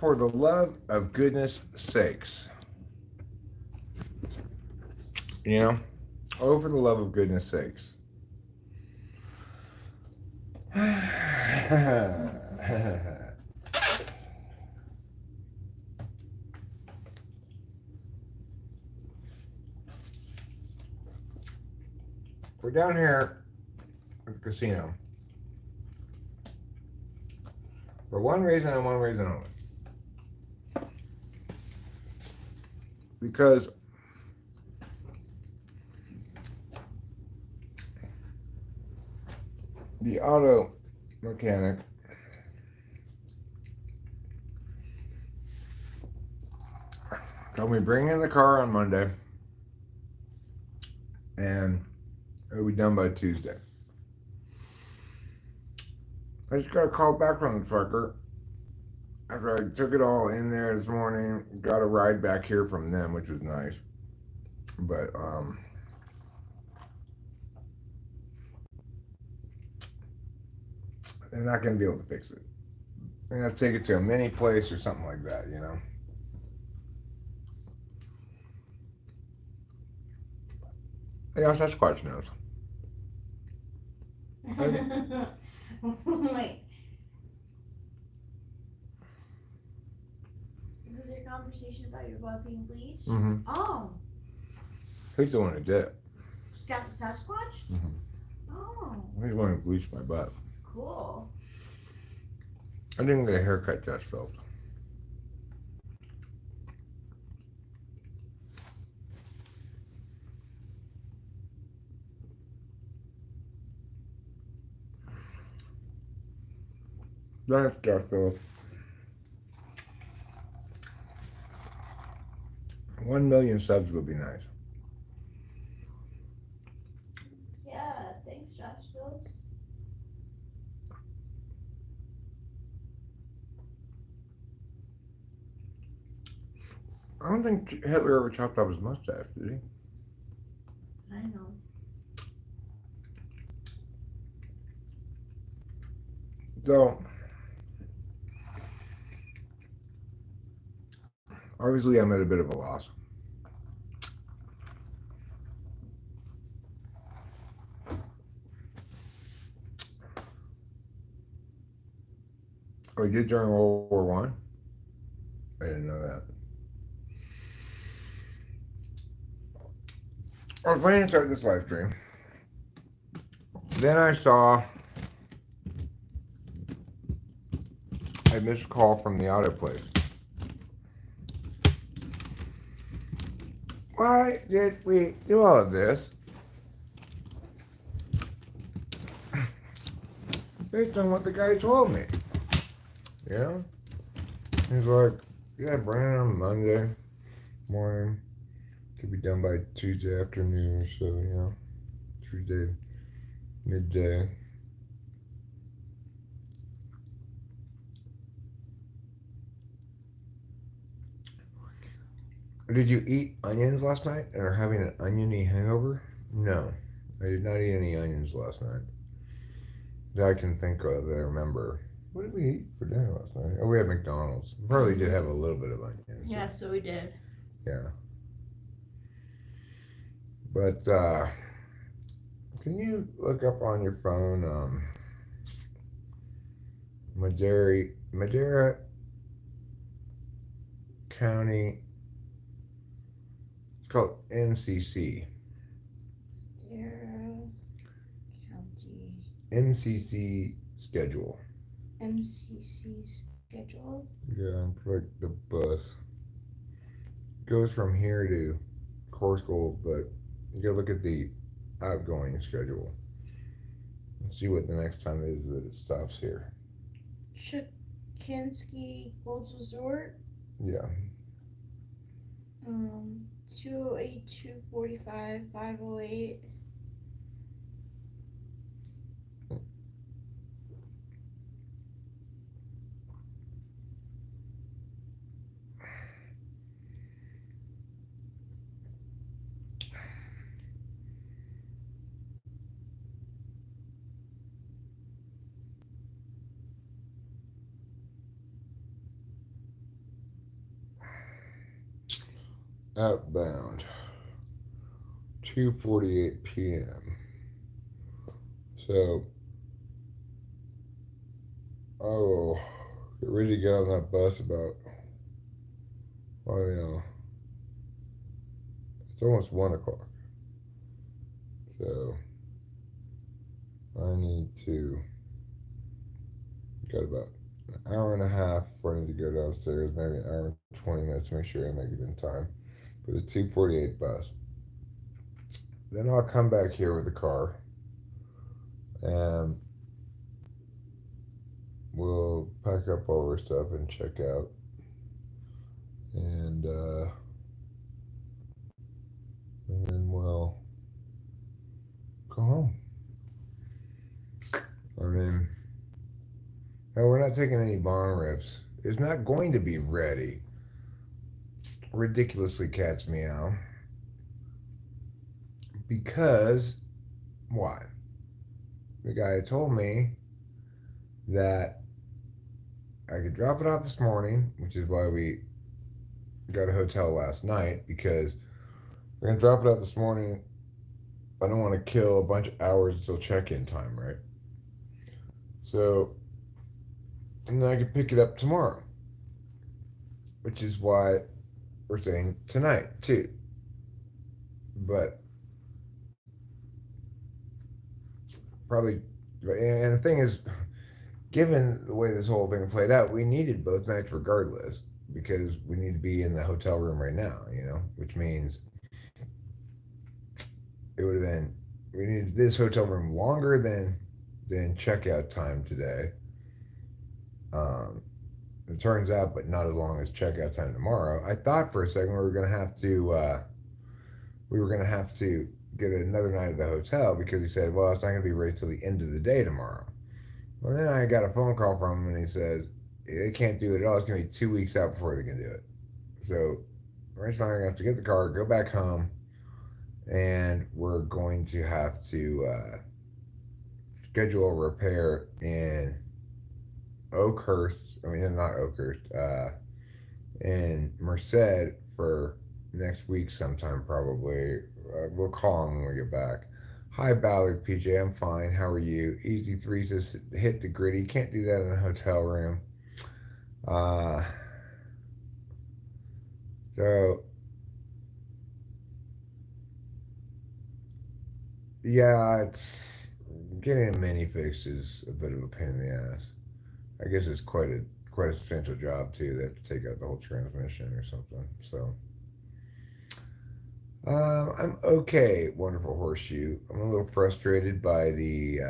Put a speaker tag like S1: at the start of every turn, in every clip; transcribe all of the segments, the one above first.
S1: for the love of goodness sakes. You know? Oh, for the love of goodness sakes. We're down here at the casino for one reason and one reason only. Because the auto mechanic told me bring in the car on Monday and it'll be done by Tuesday. I just got a call back from the fucker after I took it all in there this morning. Got a ride back here from them, which was nice. But they're not going to be able to fix it. They're going to take it to a mini place or something like that, you know. Yeah, Sasquatch knows.
S2: Wait. Was there a conversation about your butt being bleached?
S1: Mm-hmm.
S2: Oh.
S1: He's the one who did it.
S2: Got the Sasquatch?
S1: Mm-hmm.
S2: Oh.
S1: He's the one who bleached my butt.
S2: Cool.
S1: I didn't get a haircut, Josh Phelps. That's Josh Phillips. 1 million subs would be nice.
S2: Yeah, thanks, Josh Phillips.
S1: I don't think Hitler ever chopped off his mustache, did he?
S2: I know.
S1: So, obviously I'm at a bit of a loss. Oh, he did during World War One? I didn't know that. I was planning to start this live stream. Then I saw a missed call from the auto place. Why did we do all of this? Based on what the guy told me. You know? He's like, yeah, bring it on Monday morning. Could be done by Tuesday afternoon or so, you know. Tuesday midday. Did you eat onions last night and are having an oniony hangover? No, I did not eat any onions last night that I can think of, that I remember. What did we eat for dinner last night? Oh, we had McDonald's. We probably did have a little bit of onions.
S2: Yeah, so we did.
S1: Yeah. But, can you look up on your phone, Madera County, it's called MCC.
S2: Madera County.
S1: MCC schedule.
S2: MCC schedule.
S1: Yeah, it's like the bus. Goes from here to Core School, but you gotta look at the outgoing schedule and see what the next time is that it stops here.
S2: Chikansky Gold Resort.
S1: Yeah.
S2: 28245 508.
S1: outbound, 2:48 p.m. So I will get ready to get on that bus about, well, it's almost 1 o'clock. So I need to, got about an hour and a half before I need to go downstairs, maybe an hour and 20 minutes to make sure I make it in time for the 2:48 bus. Then I'll come back here with the car and we'll pack up all our stuff and check out. And, uh, and then we'll go home. I mean, no, we're not taking any bong rips. It's not going to be ready. Ridiculously cat's meow. Because, why? The guy told me that I could drop it off this morning, which is why we got a hotel last night, because we're going to drop it off this morning. I don't want to kill a bunch of hours until check-in time, right? So, and then I could pick it up tomorrow, which is why we're staying tonight, too. But probably, and the thing is, given the way this whole thing played out, we needed both nights regardless because we need to be in the hotel room right now, which means it would have been, we needed this hotel room longer than checkout time today. Um, it turns out, but not as long as checkout time tomorrow. I thought for a second we were gonna have to get another night at the hotel because he said, well, it's not gonna be ready till the end of the day tomorrow. Well, then I got a phone call from him and he says they can't do it at all. It's gonna be 2 weeks out before they can do it. So Rich and I are gonna have to get the car, go back home, and we're going to have to schedule a repair in Oakhurst. I mean, not Oakhurst. In Merced for next week sometime probably. We'll call him when we get back. Hi Ballard PJ, I'm fine. How are you? Easy three says hit the gritty. Can't do that in a hotel room. Uh, so yeah, it's getting a mini fix is a bit of a pain in the ass. I guess it's quite a substantial job too. They have to take out the whole transmission or something. So I'm okay, wonderful horseshoe. I'm a little frustrated by the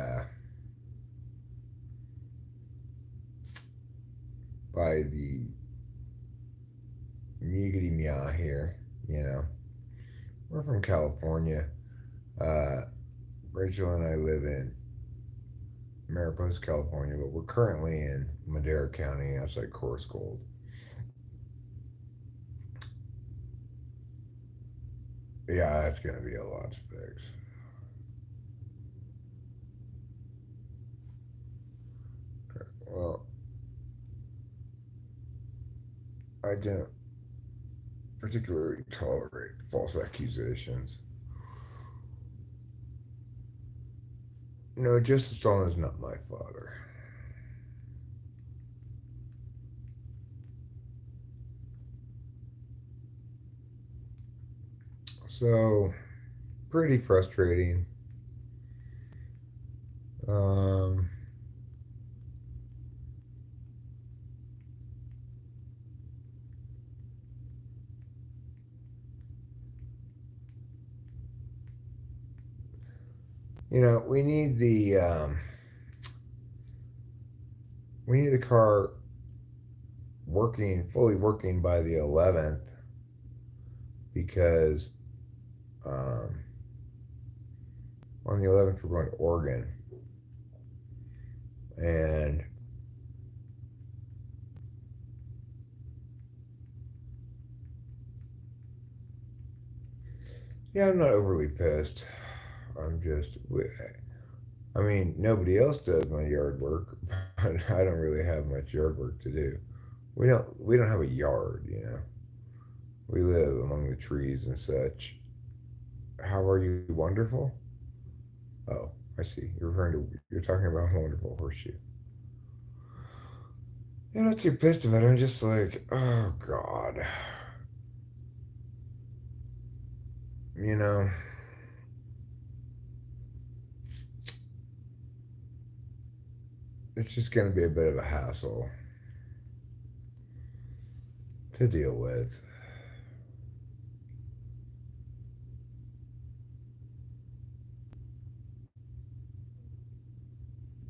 S1: muggity meow here. We're from California. Uh, Rachel and I live in Mariposa, California, but we're currently in Madera County outside Coarse Gold. Yeah, that's gonna be a lot to fix. Well, I don't particularly tolerate false accusations. No, Justice Stallman is not my father. So, pretty frustrating. Um, we need the car fully working by the 11th because um, on the 11th we're going to Oregon, and yeah, I'm not overly pissed. I'm just, I mean, nobody else does my yard work, but I don't really have much yard work to do. We don't have a yard. We live among the trees and such. How are you wonderful? Oh, I see. You're talking about wonderful horseshoe. You're not too pissed about it. I'm just like, oh God. You know, it's just gonna be a bit of a hassle to deal with.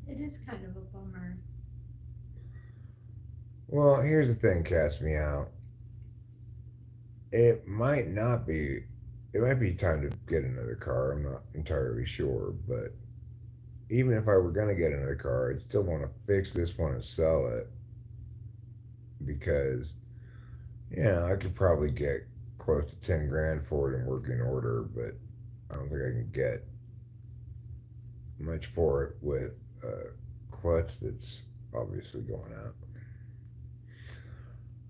S2: It is kind of a bummer.
S1: Well, here's the thing, cast me out. It might not be. It might be time to get another car. I'm not entirely sure, but even if I were gonna get another car, I'd still want to fix this one and sell it because I could probably get close to 10 grand for it in working order, but I don't think I can get much for it with a clutch that's obviously going out.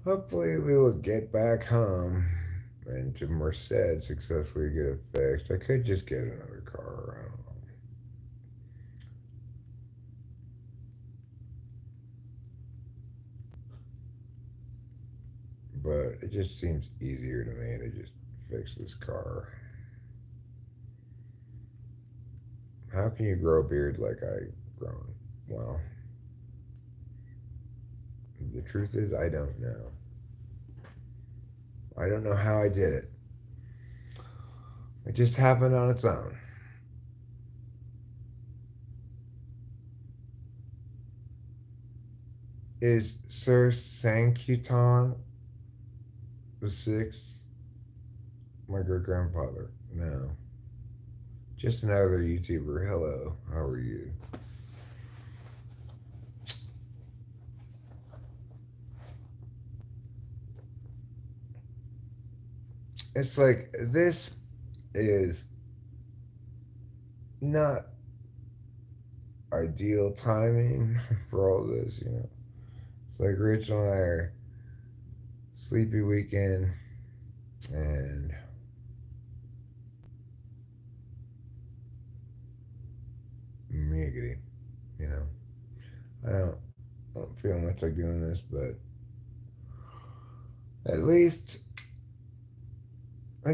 S1: Hopefully, we will get back home and to Merced successfully get it fixed. I could just get another car. I don't know. But it just seems easier to me to just fix this car. How can you grow a beard like I've grown? Well, the truth is, I don't know. I don't know how I did it. It just happened on its own. Is Sir Sankeyton the sixth my great grandfather? No. Just another YouTuber. Hello. How are you? It's like this is not ideal timing for all this. It's like Rich and I are sleepy weekend and miggity, you know. I don't feel much like doing this, but at least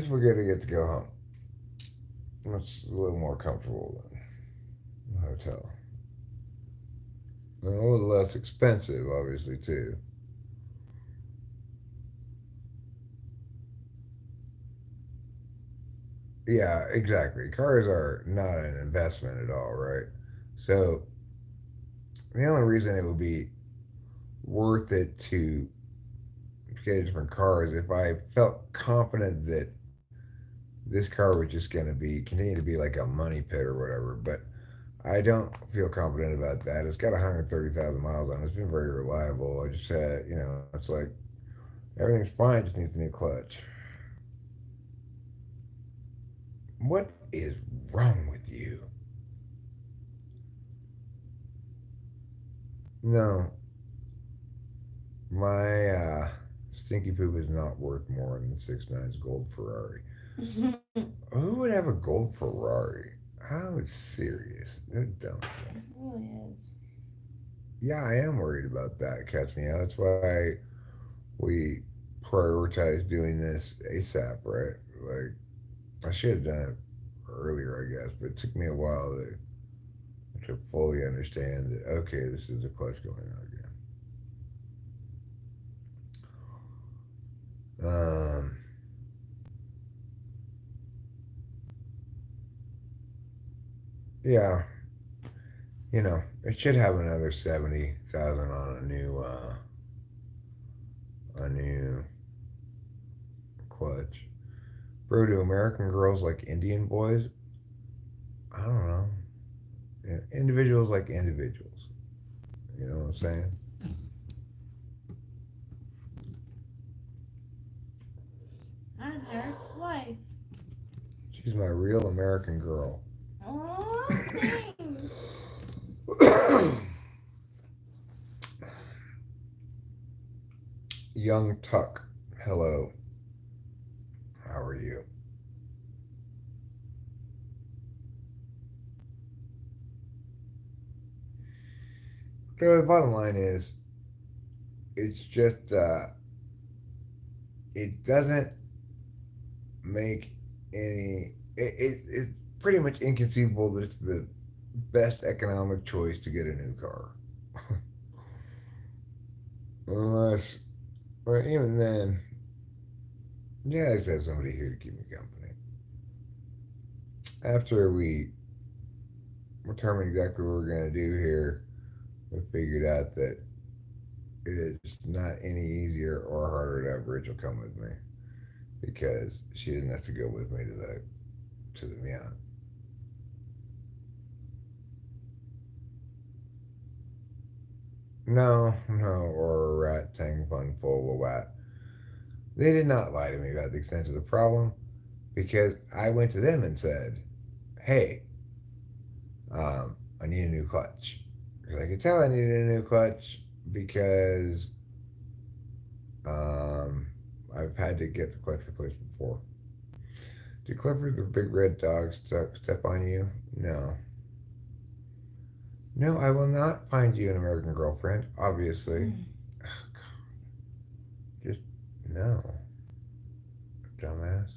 S1: we're gonna get to go home. It's a little more comfortable than the hotel. And a little less expensive, obviously, too. Yeah, exactly. Cars are not an investment at all, right? So the only reason it would be worth it to get a different car is if I felt confident that this car was just going to be continue to be like a money pit or whatever. But I don't feel confident about that. It's got 130,000 miles on it. It's been very reliable. I just said, it's like everything's fine. Just needs a new clutch. What is wrong with you? No, my stinky poop is not worth more than 6 9's gold Ferrari.
S2: It
S1: Who would have a gold Ferrari? How serious? No, don't say.
S2: really is.
S1: Yeah, I am worried about that. Catch me out. That's why we prioritize doing this ASAP, right? Like, I should have done it earlier, I guess, but it took me a while to fully understand that, okay, this is the clutch going on again. Um, yeah, it should have another 70,000 on a new clutch. Bro, do American girls like Indian boys? I don't know. Yeah, individuals like individuals. You know what I'm saying?
S2: I'm Eric's wife.
S1: She's my real American girl.
S2: Oh, thanks.
S1: Young Tuck. Hello. How are you? So the bottom line is, it's just it doesn't make it's pretty much inconceivable that it's the best economic choice to get a new car. Unless, well, even then, yeah, I just have somebody here to keep me company. After we determine exactly what we're going to do here, we figured out that it's not any easier or harder to have Rachel come with me because she doesn't have to go with me to the meow. No, no, or a rat tank fun full of wat. They did not lie to me about the extent of the problem because I went to them and said, "Hey, I need a new clutch." Because I could tell I needed a new clutch because um, I've had to get the clutch replaced before. Did Clifford the big red dog step on you? No. No, I will not find you an American girlfriend, obviously. Just no, dumbass.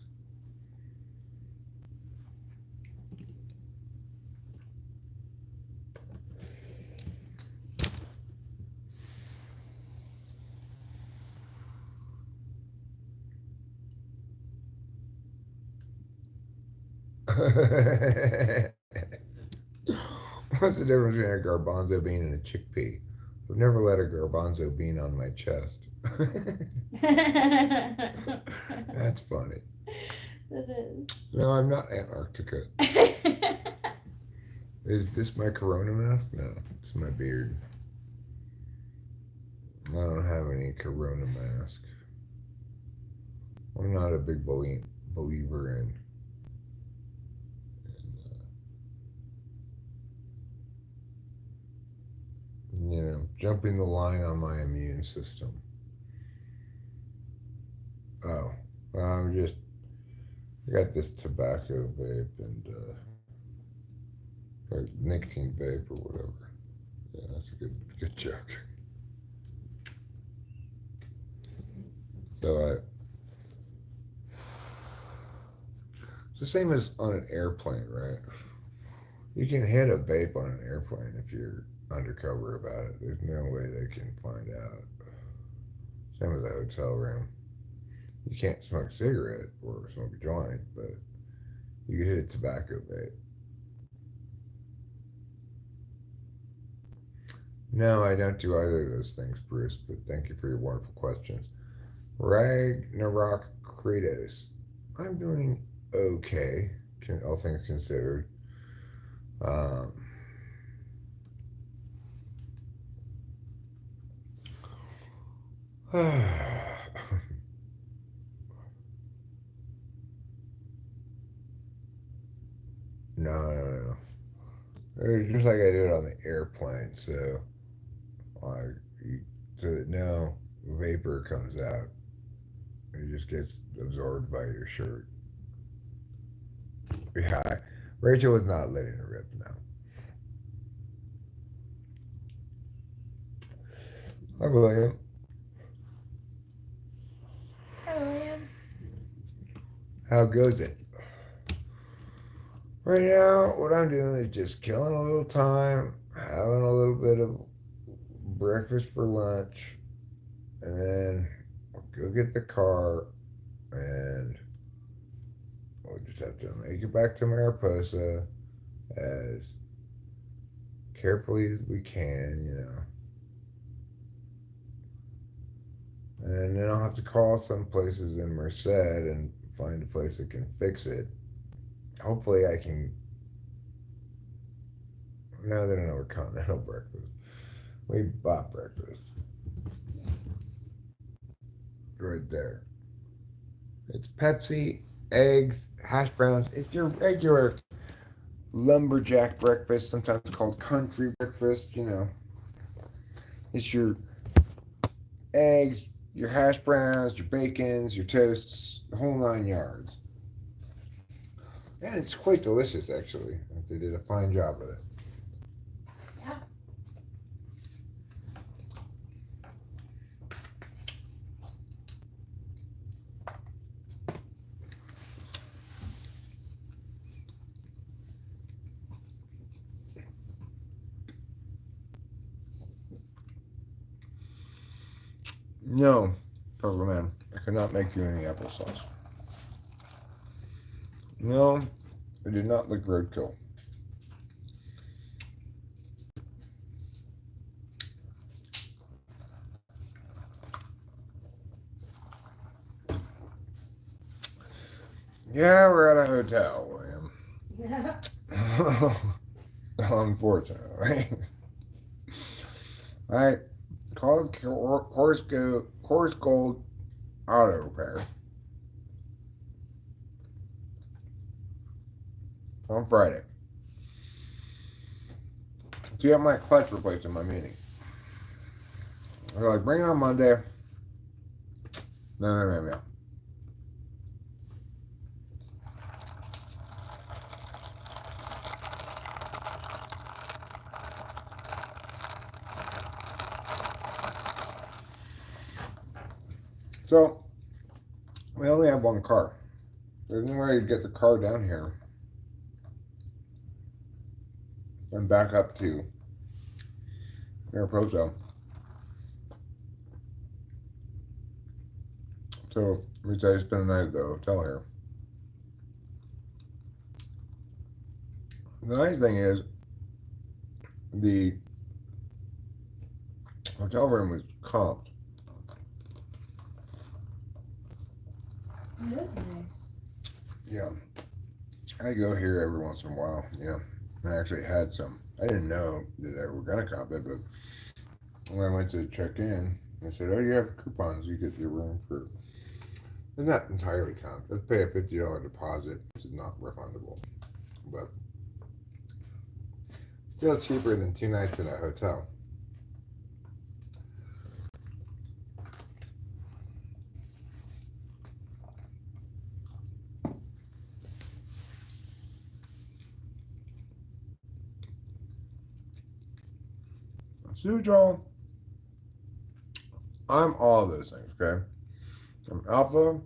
S1: What's the difference between a garbanzo bean and a chickpea? I've never let a garbanzo bean on my chest. That's funny.
S2: It is.
S1: No, I'm not Antarctica. Is this my corona mask? No, it's my beard. I don't have any corona mask. I'm not a big believer jumping the line on my immune system. Oh, I'm just I got this tobacco vape and or nicotine vape or whatever. Yeah, that's a good joke. So it's the same as on an airplane, right? You can hit a vape on an airplane if you're undercover about it. There's no way they can find out. Same as a hotel room. You can't smoke a cigarette or smoke a joint, but you can hit a tobacco vape. No, I don't do either of those things, Bruce, but thank you for your wonderful questions. Ragnarok Kratos. I'm doing okay, all things considered. Um, no, no, no. It's just like I do it on the airplane, so I, so that no vapor comes out. It just gets absorbed by your shirt. Yeah, Rachel was not letting it rip now. Hi, William.
S2: Hi, William.
S1: How goes it? Right now, what I'm doing is just killing a little time, having a little bit of breakfast for lunch, and then I'll go get the car, and we'll just have to make it back to Mariposa as carefully as we can. And then I'll have to call some places in Merced and find a place that can fix it. Hopefully, I can. No, they don't know continental breakfast. We bought breakfast right there. It's Pepsi, eggs, hash browns. It's your regular lumberjack breakfast, sometimes called country breakfast. It's your eggs, your hash browns, your bacons, your toasts, the whole 9 yards. And it's quite delicious, actually. They did a fine job with it.
S2: Yeah.
S1: No, Purple Man, I could not make you any applesauce. No, I did not like roadkill. Yeah, we're at a hotel, William.
S2: Yeah.
S1: Unfortunately. I called Course Gold Auto Repair on Friday to get my clutch replaced in my Mini. They're like, bring it on Monday. No. So, we only have one car. There's no way to get the car down here and back up to Mariposa. So, we decided to spend the night at the hotel here. The nice thing is, the hotel room was comped.
S2: It is nice.
S1: Yeah. I go here every once in a while, I actually had some. I didn't know that they were going to comp it, but when I went to check in, they said, oh, you have coupons, you get your room for. It's not entirely comped. Let's pay a $50 deposit, which is not refundable. But still cheaper than 2 nights in a hotel. Suzhou, I'm all of those things, okay? I'm alpha,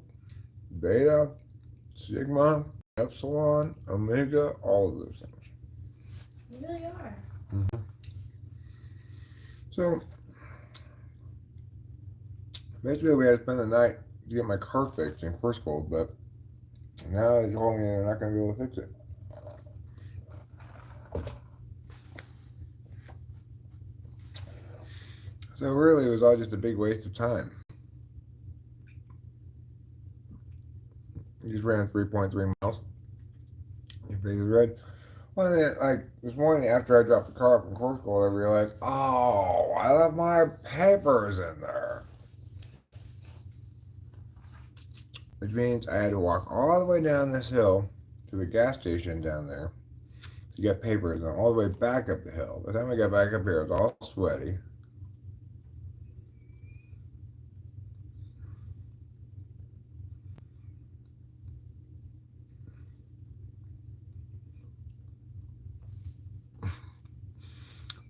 S1: beta, sigma, epsilon, omega, all of those things.
S2: You really are.
S1: Mm-hmm. So, basically, we had to spend the night to get my car fixed in Course Gold, but now they told me they're not going to be able to fix it. So really, it was all just a big waste of time. You just ran 3.3 miles. Your big as red. Well, then, like this morning after I dropped the car off in Course Gold, I realized, oh, I left my papers in there. Which means I had to walk all the way down this hill to the gas station down there to get papers, and all the way back up the hill. By the time I got back up here, I was all sweaty.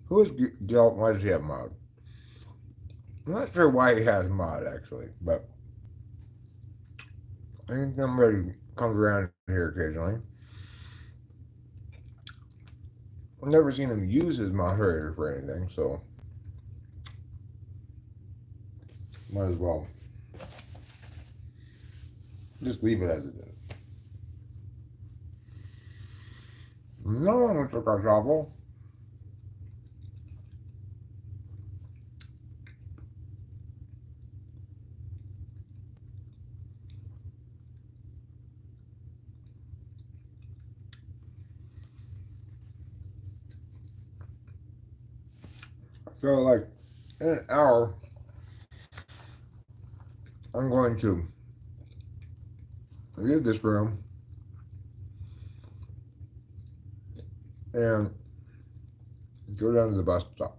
S1: Who is Gil? Why does he have mod? I'm not sure why he has mod actually, but I think somebody comes around here occasionally. I've never seen him use his moderator for anything, so might as well just leave it as it is. No, Mr. Carchapel. So, like, in an hour, I'm going to leave this room and go down to the bus stop.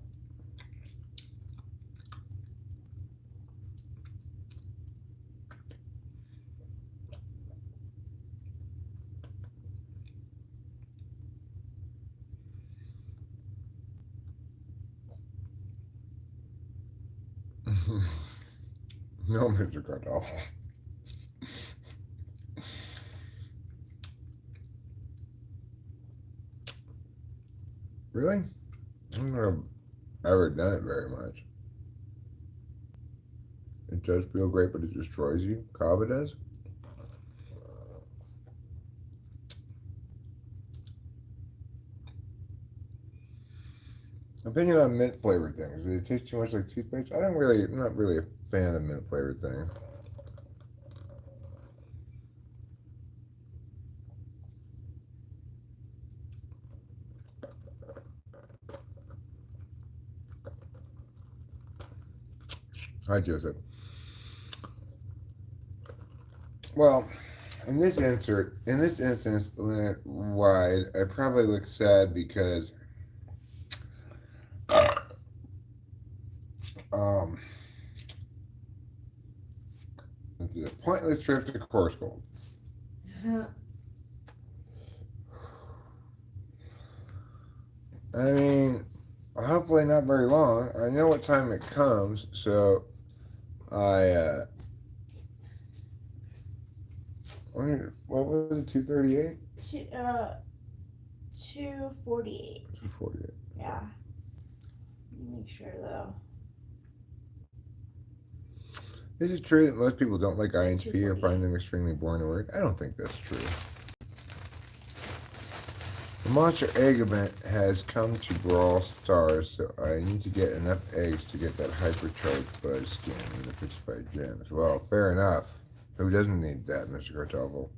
S1: No, Mr. Cardell. Really? I don't know if I've ever done it very much. It does feel great, but it destroys you. Kava does. Opinion on mint flavored things. Do they taste too much like toothpaste? I'm not really a fan of mint flavored things. Hi, Joseph. Well, in this instance, Leonard Wide, I probably look sad because um, it's a pointless trip to Course Gold. I mean, hopefully not very long. I know what time it comes, so I what was it? 2:38.
S2: 2:48.
S1: 2:48.
S2: Yeah. Let me make sure though.
S1: Is it true that most people don't like
S2: It's
S1: IHP or
S2: 2:48.
S1: find them extremely boring to work? I don't think that's true. The Monster Egg event has come to Brawl Stars, so I need to get enough eggs to get that hypercharged buzz skin in the 55 gems. Well, fair enough. Who doesn't need that, Mr. Kartoffel?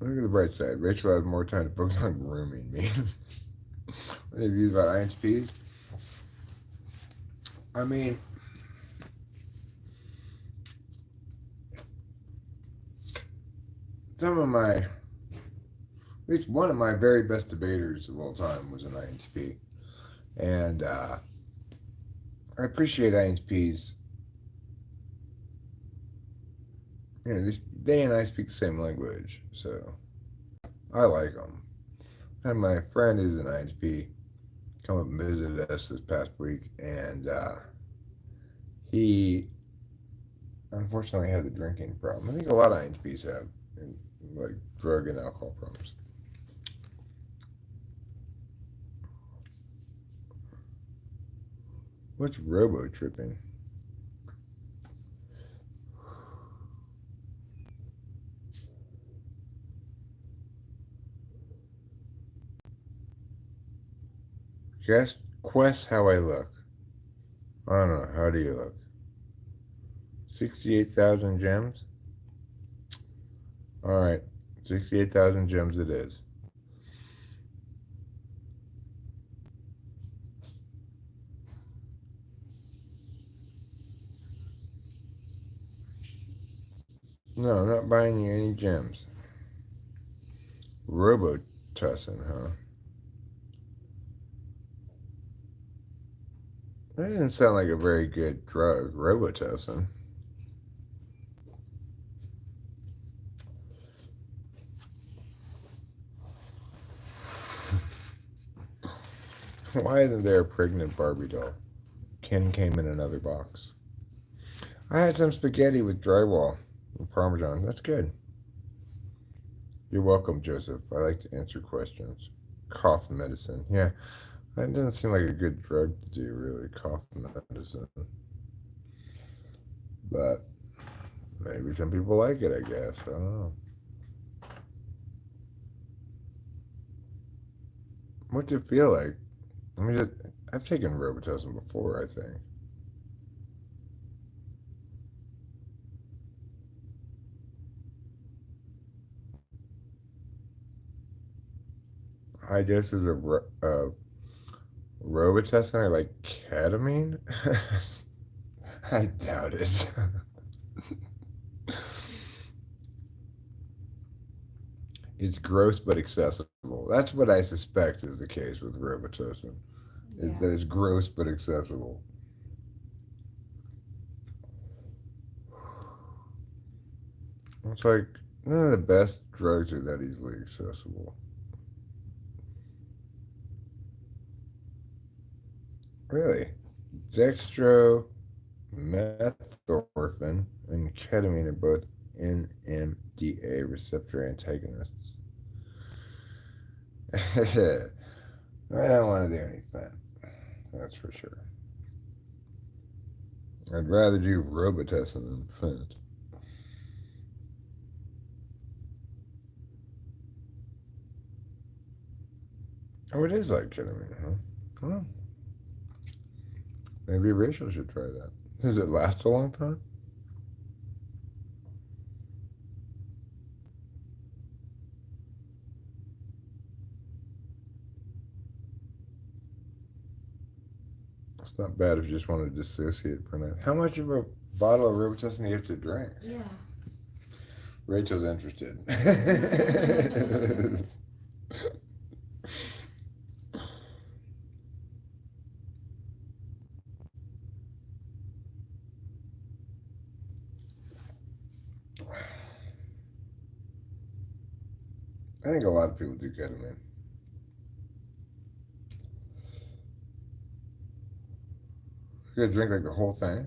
S1: Look at the bright side. Rachel has more time to focus on grooming me. What are your views about IHPs? I mean, at least one of my very best debaters of all time was an IHP. And I appreciate IHPs. You know, they and I speak the same language, so I like them. And my friend is an IHP come up and visited us this past week, and he unfortunately had a drinking problem. I think a lot of IHPs have, like drug and alcohol problems. What's robo tripping? Guess Quest how I look. I don't know. How do you look? 68,000 gems? Alright. 68,000 gems it is. No, I'm not buying you any gems. Robotussin, huh? That doesn't sound like a very good drug, Robitussin. Why isn't there a pregnant Barbie doll? Ken came in another box. I had some spaghetti with drywall and Parmesan. That's good. You're welcome, Joseph. I like to answer questions. Cough medicine. Yeah, that doesn't seem like a good drug to do, really. Cough medicine. But maybe some people like it, I guess. I don't know. What's it feel like? I mean, I've taken Robitussin before, I think. High doses of Robitussin are like ketamine? I doubt it. It's gross but accessible. That's what I suspect is the case with Robitussin. Is that it's gross but accessible. It's like none of the best drugs are that easily accessible. Really? Dextromethorphan and ketamine are both NMDA receptor antagonists. I don't want to do any fun. That's for sure. I'd rather do Robitussin than Fent. Oh, it is like ketamine, huh? Well, maybe Rachel should try that. Does it last a long time? It's not bad if you just want to dissociate for a night. How much of a bottle of Robitussin do you have to drink?
S2: Yeah.
S1: Rachel's interested. I think a lot of people do ketamine. You gotta drink like the whole thing.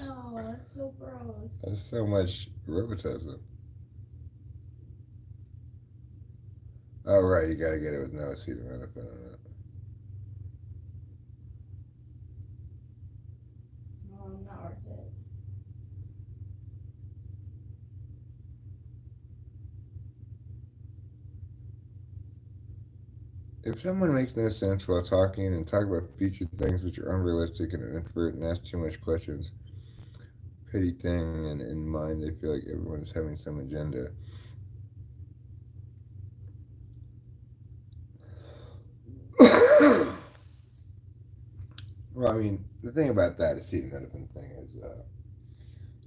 S2: No, that's so gross.
S1: That's so much Robitussin. Oh right, you gotta get it with no acetaminophen in it.
S2: No, not worth it.
S1: If someone makes no sense while talking and talk about future things which are unrealistic and an introvert and ask too much questions, petty thing and in mind they feel like everyone is having some agenda. Well, I mean, the thing about that acetaminophen thing is,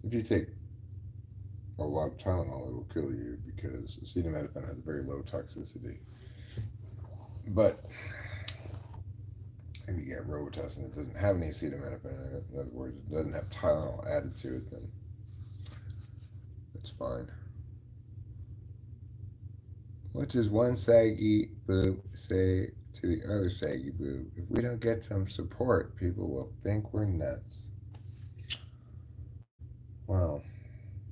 S1: if you take a lot of Tylenol, it will kill you because acetaminophen has very low toxicity. But if you get Robitussin that doesn't have any acetaminophen in it, in other words, it doesn't have Tylenol added to it, then it's fine. What does one saggy boob say to the other saggy boob? If we don't get some support, people will think we're nuts. Wow,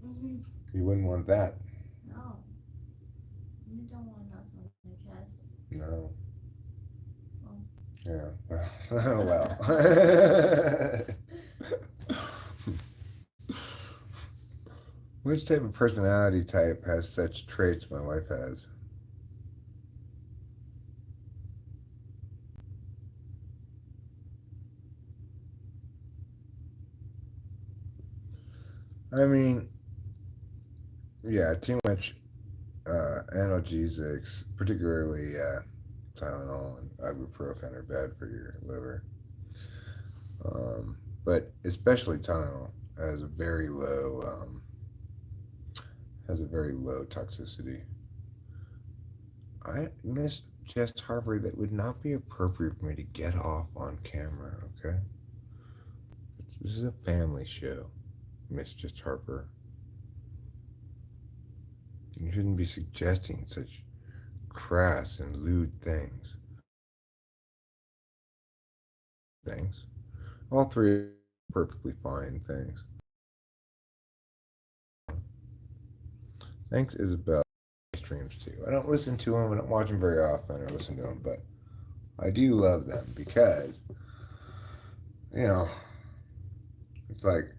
S2: Mm-hmm.
S1: you wouldn't want that.
S2: No. You don't want nuts on your chest.
S1: No.
S2: Oh.
S1: Yeah. Well. Which type of personality type has such traits my wife has? I mean, yeah, too much analgesics, particularly Tylenol and ibuprofen, are bad for your liver. But especially Tylenol has a very low toxicity. I missed Jess Harvard. That would not be appropriate for me to get off on camera. Okay, this is a family show, Miss Jess Harper. You shouldn't be suggesting such crass and lewd things. All three are perfectly fine things. Thanks, Isabel. Streams too. I don't listen to them. I don't watch them very often or listen to them, but I do love them because, you know, it's like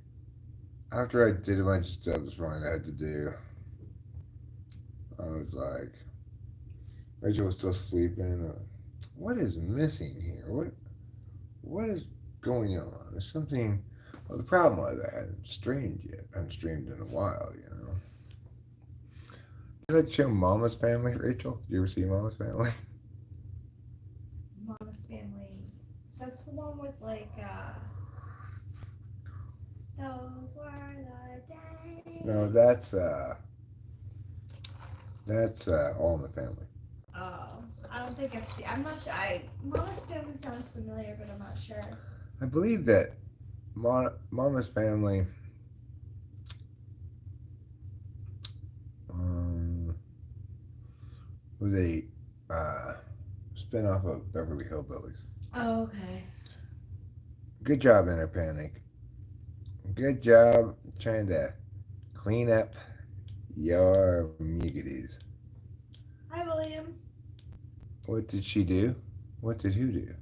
S1: after I did a bunch of stuff this morning I had to do, I was like, Rachel was still sleeping. What is missing here? What is going on? There's something. Well, the problem was I hadn't streamed yet. I hadn't streamed in a while, you know. You like the show Mama's Family, Rachel? Did you ever see Mama's Family?
S2: Mama's Family. That's the one with like those were the days.
S1: No, that's All in the Family.
S2: Oh, I don't think I've seen. I'm not sure. Mama's Family sounds familiar, but I'm not sure.
S1: I believe that Mama's Family was a spin-off of Beverly Hillbillies.
S2: Oh, okay.
S1: Good job, Inner Panic. Good job trying to clean up your mugities.
S2: Hi, William.
S1: What did she do? What did who do?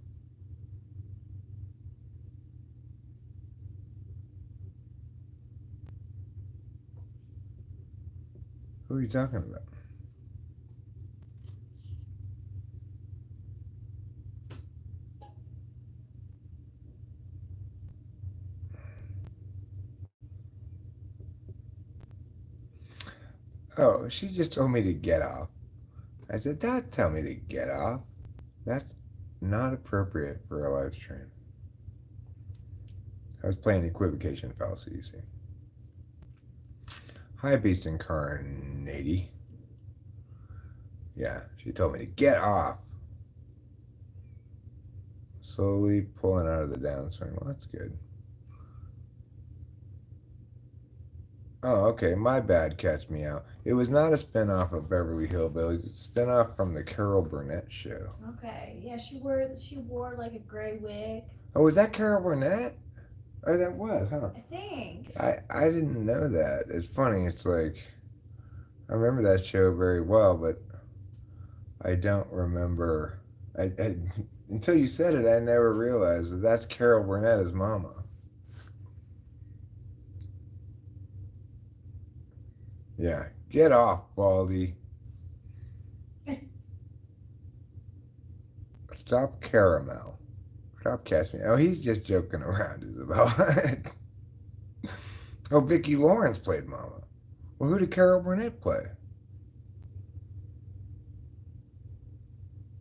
S1: Who are you talking about? Oh, she just told me to get off. I said, don't tell me to get off. That's not appropriate for a live stream. I was playing equivocation fallacy, you see. Hi, Beast Incarnati. Yeah, she told me to get off. Slowly pulling out of the downswing. Well, that's good. Oh, okay. My bad. Catch me out. It was not a spinoff of Beverly Hillbillies. It's a spinoff from the Carol Burnett show.
S2: Okay. Yeah, she wore like a gray wig.
S1: Oh, was that Carol Burnett? Oh, that was, huh?
S2: I think.
S1: I didn't know that. It's funny. It's like I remember that show very well, but I don't remember. I until you said it, I never realized that that's Carol Burnett as Mama. Yeah, get off, Baldy. Stop caramel. Stop catching me. Oh, he's just joking around, Isabel. Oh, Vicki Lawrence played Mama. Well, who did Carol Burnett play?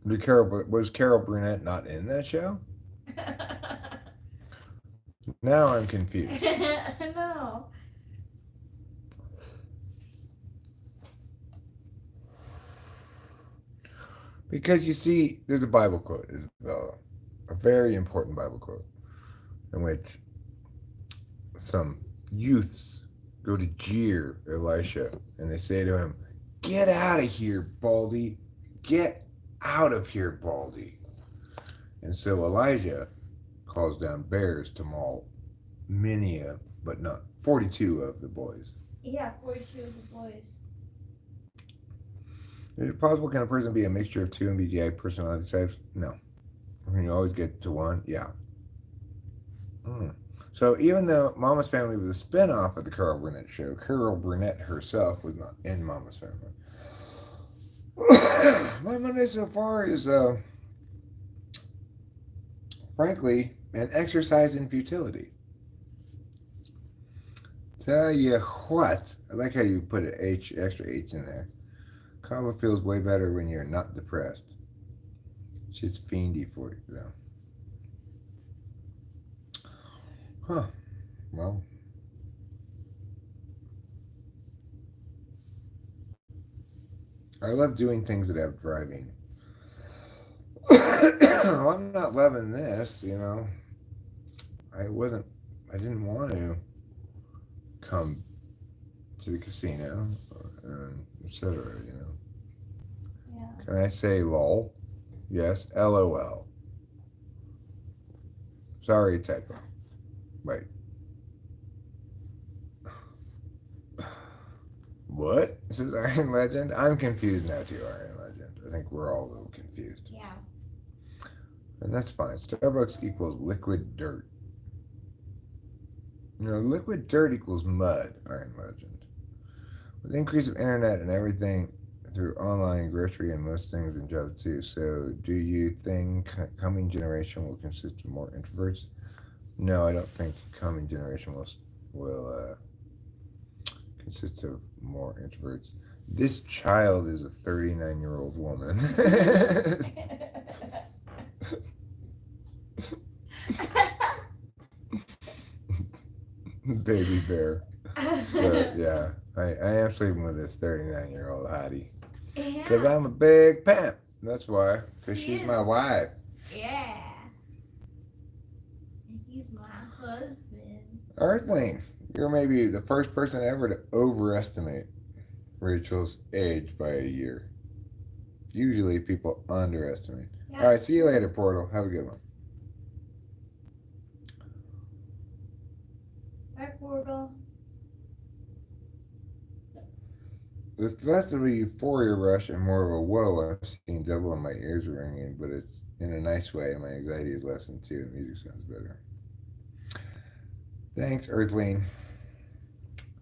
S1: Was Carol Burnett not in that show? Now I'm confused.
S2: No.
S1: Because you see, there's a Bible quote, Isabella, a very important Bible quote, in which some youths go to jeer Elisha, and they say to him, "Get out of here, Baldy! Get out of here, Baldy!" And so Elijah calls down bears to maul many of, but not 42 of the boys.
S2: Yeah, 42 of the boys.
S1: Is it possible can a person be a mixture of two MBTI personality types? No. Can you always get to one? Yeah. Mm. So even though Mama's Family was a spin-off of the Carol Burnett show, Carol Burnett herself was not in Mama's Family. My Monday so far is, frankly, an exercise in futility. Tell you what, I like how you put an H, extra H in there. Kava feels way better when you're not depressed. Shit's fiendy for you, though. Huh. Well. I love doing things that have driving. Well, I'm not loving this, you know. I didn't want to come to the casino, etc., you know.
S2: Yeah.
S1: Can I say lol? Yes, LOL. Sorry, typo. Wait. What? This is Iron Legend? I'm confused now too, Iron Legend. I think we're all a little confused.
S2: Yeah.
S1: And that's fine. Starbucks equals liquid dirt. You know, liquid dirt equals mud, Iron Legend. With the increase of internet and everything through online grocery and most things in jobs too. So do you think coming generation will consist of more introverts? No, I don't think coming generation will consist of more introverts. This child is a 39-year-old woman. Baby bear. But yeah, I am sleeping with this 39-year-old hottie. Because
S2: Yeah.
S1: I'm a big pimp. That's why. Because she's
S2: Yeah.
S1: my wife.
S2: Yeah. He's my husband.
S1: Earthling, you're maybe the first person ever to overestimate Rachel's age by a year. Usually people underestimate.
S2: Yeah.
S1: All right, see you later, Portal. Have a good one.
S2: Hi, Portal.
S1: It's less of a euphoria rush and more of a whoa. I'm seeing double and my ears are ringing, but it's in a nice way. My anxiety is lessened too. The music sounds better. Thanks, Earthling.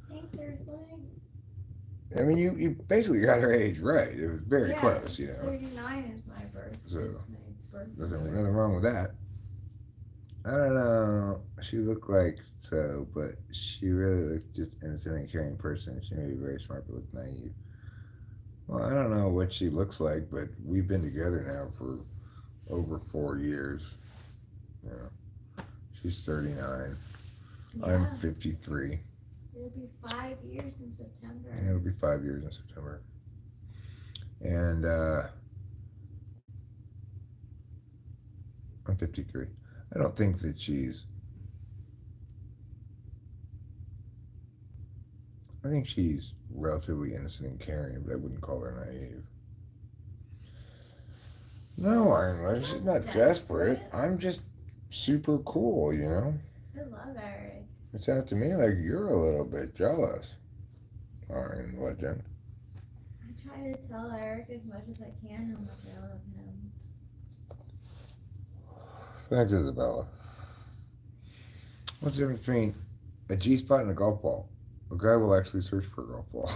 S2: Thanks, Earthling.
S1: I mean, you basically got her age right. It was very close,
S2: 39 is my birth.
S1: So,
S2: is my birth.
S1: Nothing wrong with that. I don't know. She looked like so, but she really looked just innocent and caring person. She may be very smart but looked naive. Well, I don't know what she looks like, but we've been together now for over 4 years. She's 39.
S2: Yeah.
S1: I'm 53.
S2: It'll be 5 years in September.
S1: And it'll be 5 years in September. And I'm 53. I don't think that I think she's relatively innocent and caring, but I wouldn't call her naive. No, she's not desperate. I'm just super cool,
S2: I love Eric.
S1: It sounds to me like you're a little bit jealous, Iron Legend.
S2: I try to tell Eric as much as I can how much I love him.
S1: Thanks, Isabella. What's the difference between a G spot and a golf ball? A guy will actually search for a golf ball.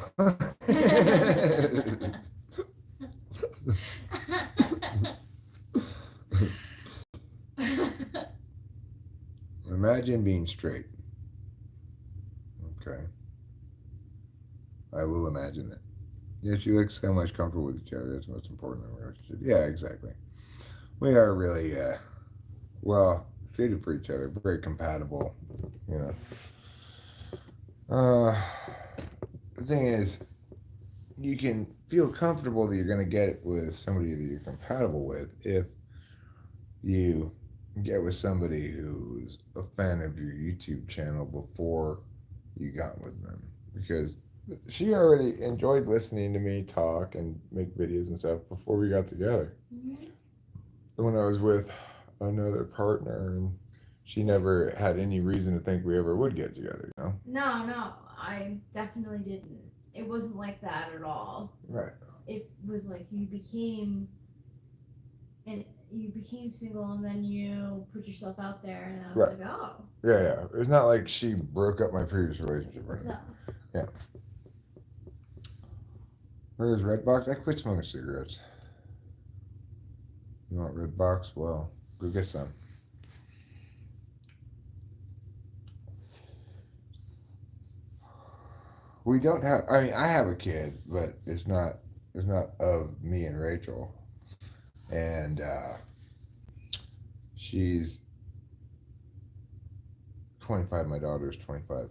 S1: Imagine being straight. Okay. I will imagine it. Yes, you look so much comfortable with each other. That's the most important in a relationship. Yeah, exactly. We are really, well, suited for each other. Very compatible, The thing is, you can feel comfortable that you're going to get with somebody that you're compatible with if you get with somebody who's a fan of your YouTube channel before you got with them. Because she already enjoyed listening to me talk and make videos and stuff before we got together.
S2: Mm-hmm.
S1: When I was with another partner, and she never had any reason to think we ever would get together,
S2: No, I definitely didn't. It wasn't like that at all.
S1: Right.
S2: It was like you became single and then you put yourself out there and I was like, oh.
S1: Yeah. It's not like she broke up my previous relationship or anything.
S2: No.
S1: Yeah. Where's Redbox? I quit smoking cigarettes. You want Redbox? Well, go get some. We don't have. I mean, I have a kid, but it's not of me and Rachel, and she's 25. My daughter's 25.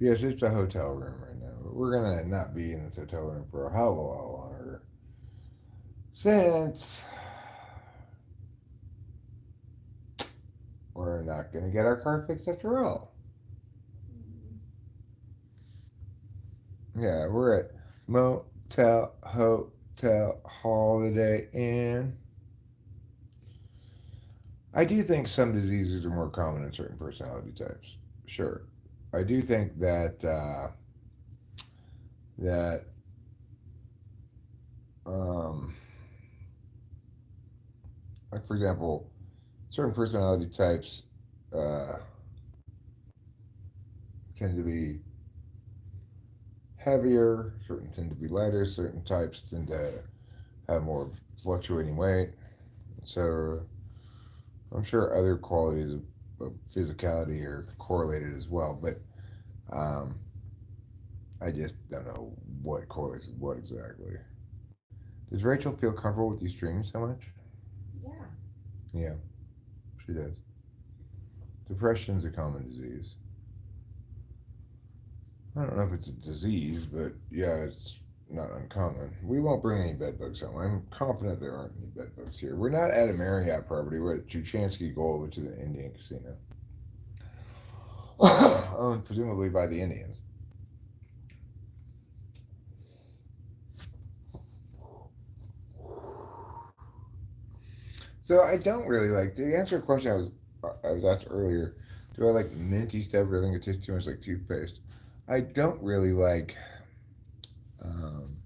S1: Yes, it's a hotel room right now, but we're gonna not be in this hotel room for a hell of a lot longer, since we're not gonna get our car fixed after all. Yeah, we're at Motel, Hotel, Holiday Inn. I do think some diseases are more common in certain personality types. Sure. I do think that like for example, certain personality types tend to be heavier, certain tend to be lighter, certain types tend to have more fluctuating weight, etc. I'm sure other qualities of physicality are correlated as well, but I just don't know what correlates with what exactly. Does Rachel feel comfortable with you streaming so much?
S2: Yeah.
S1: Yeah, she does. Depression's a common disease. I don't know if it's a disease, but yeah, it's not uncommon. We won't bring any bed bugs home. I'm confident there aren't any bed bugs here. We're not at a Marriott property. We're at Chuchansky Gold, which is an Indian casino. Owned presumably by the Indians. So I don't really like, to answer a question I was I was asked earlier, do I like minty stuff or I think it tastes too much like toothpaste? I don't really like um,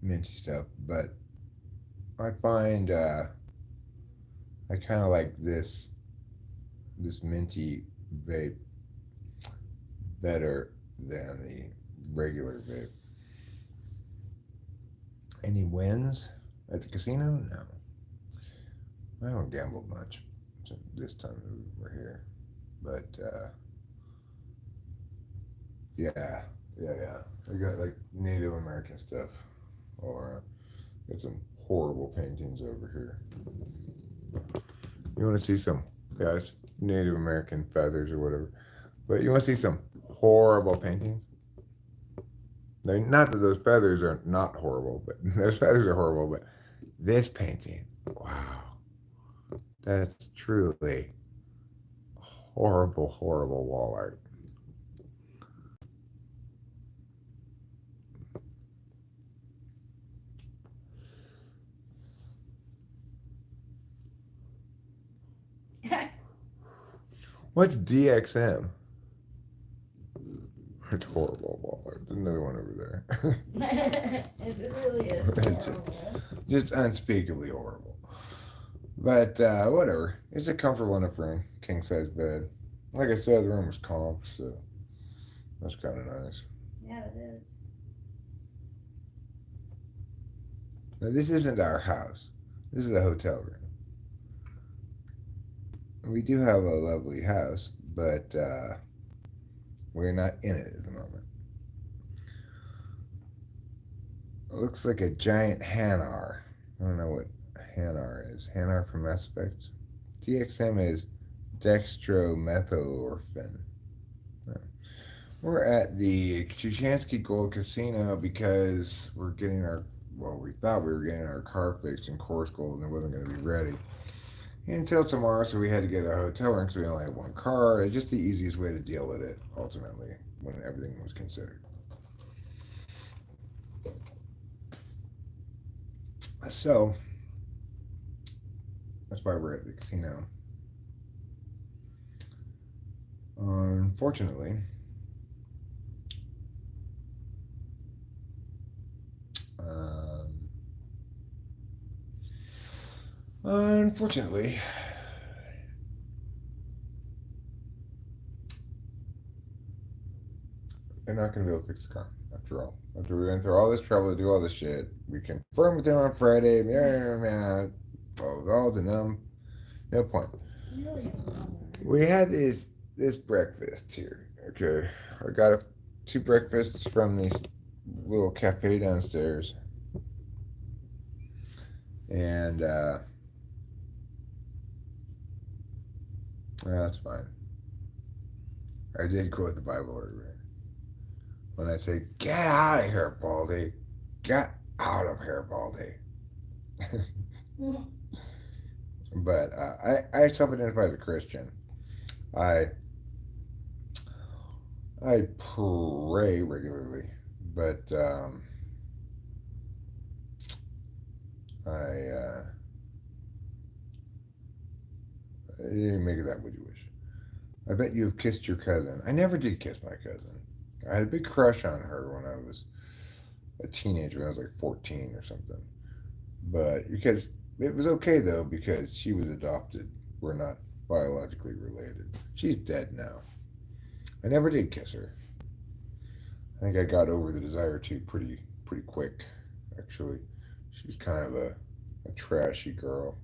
S1: minty stuff, but I find I kind of like this minty vape better than the regular vape. Any wins at the casino? No. I don't gamble much this time we're here. But yeah, yeah. I got like Native American stuff. Or got some horrible paintings over here. You want to see some, guys, Native American feathers or whatever. But you want to see some horrible paintings? Not that those feathers are not horrible, but those feathers are horrible. But this painting, wow, that's truly horrible, horrible wall art. What's DXM? It's horrible wall art. There's another one over there.
S2: It really is
S1: It's
S2: horrible.
S1: just unspeakably horrible. But whatever. It's a comfortable enough room, king size bed. Like I said, the room was calm, so that's kind of nice.
S2: Yeah, it is.
S1: Now this isn't our house. This is a hotel room. We do have a lovely house, but we're not in it at the moment. It looks like a giant Hanar. I don't know what Hanar is. Hanar from Mass Effect. DXM is dextromethorphan. We're at the Chuchansky Gold Casino because we're getting our, well, we thought we were getting our car fixed in Course Gold and it wasn't going to be ready until tomorrow, so we had to get a hotel room because we only had one car. It's just the easiest way to deal with it, ultimately, when everything was considered. So, that's why we're at the casino. Unfortunately, um, unfortunately, they're not going to be able to fix the car after all. After we went through all this trouble to do all this shit, we confirmed with them on Friday. Yeah, all to them. No point. We had this breakfast here. Okay, I got two breakfasts from this little cafe downstairs, and that's fine. I did quote the Bible earlier when I say, "Get out of here, Baldy! Get out of here, Baldy!" But I self-identify as a Christian. I I pray regularly, but I you can make it that what you wish. I bet you have kissed your cousin. I never did kiss my cousin. I had a big crush on her when I was a teenager, when I was like 14 or something. But because it was okay though, because she was adopted. We're not biologically related. She's dead now. I never did kiss her. I think I got over the desire to pretty quick, actually. She's kind of a trashy girl.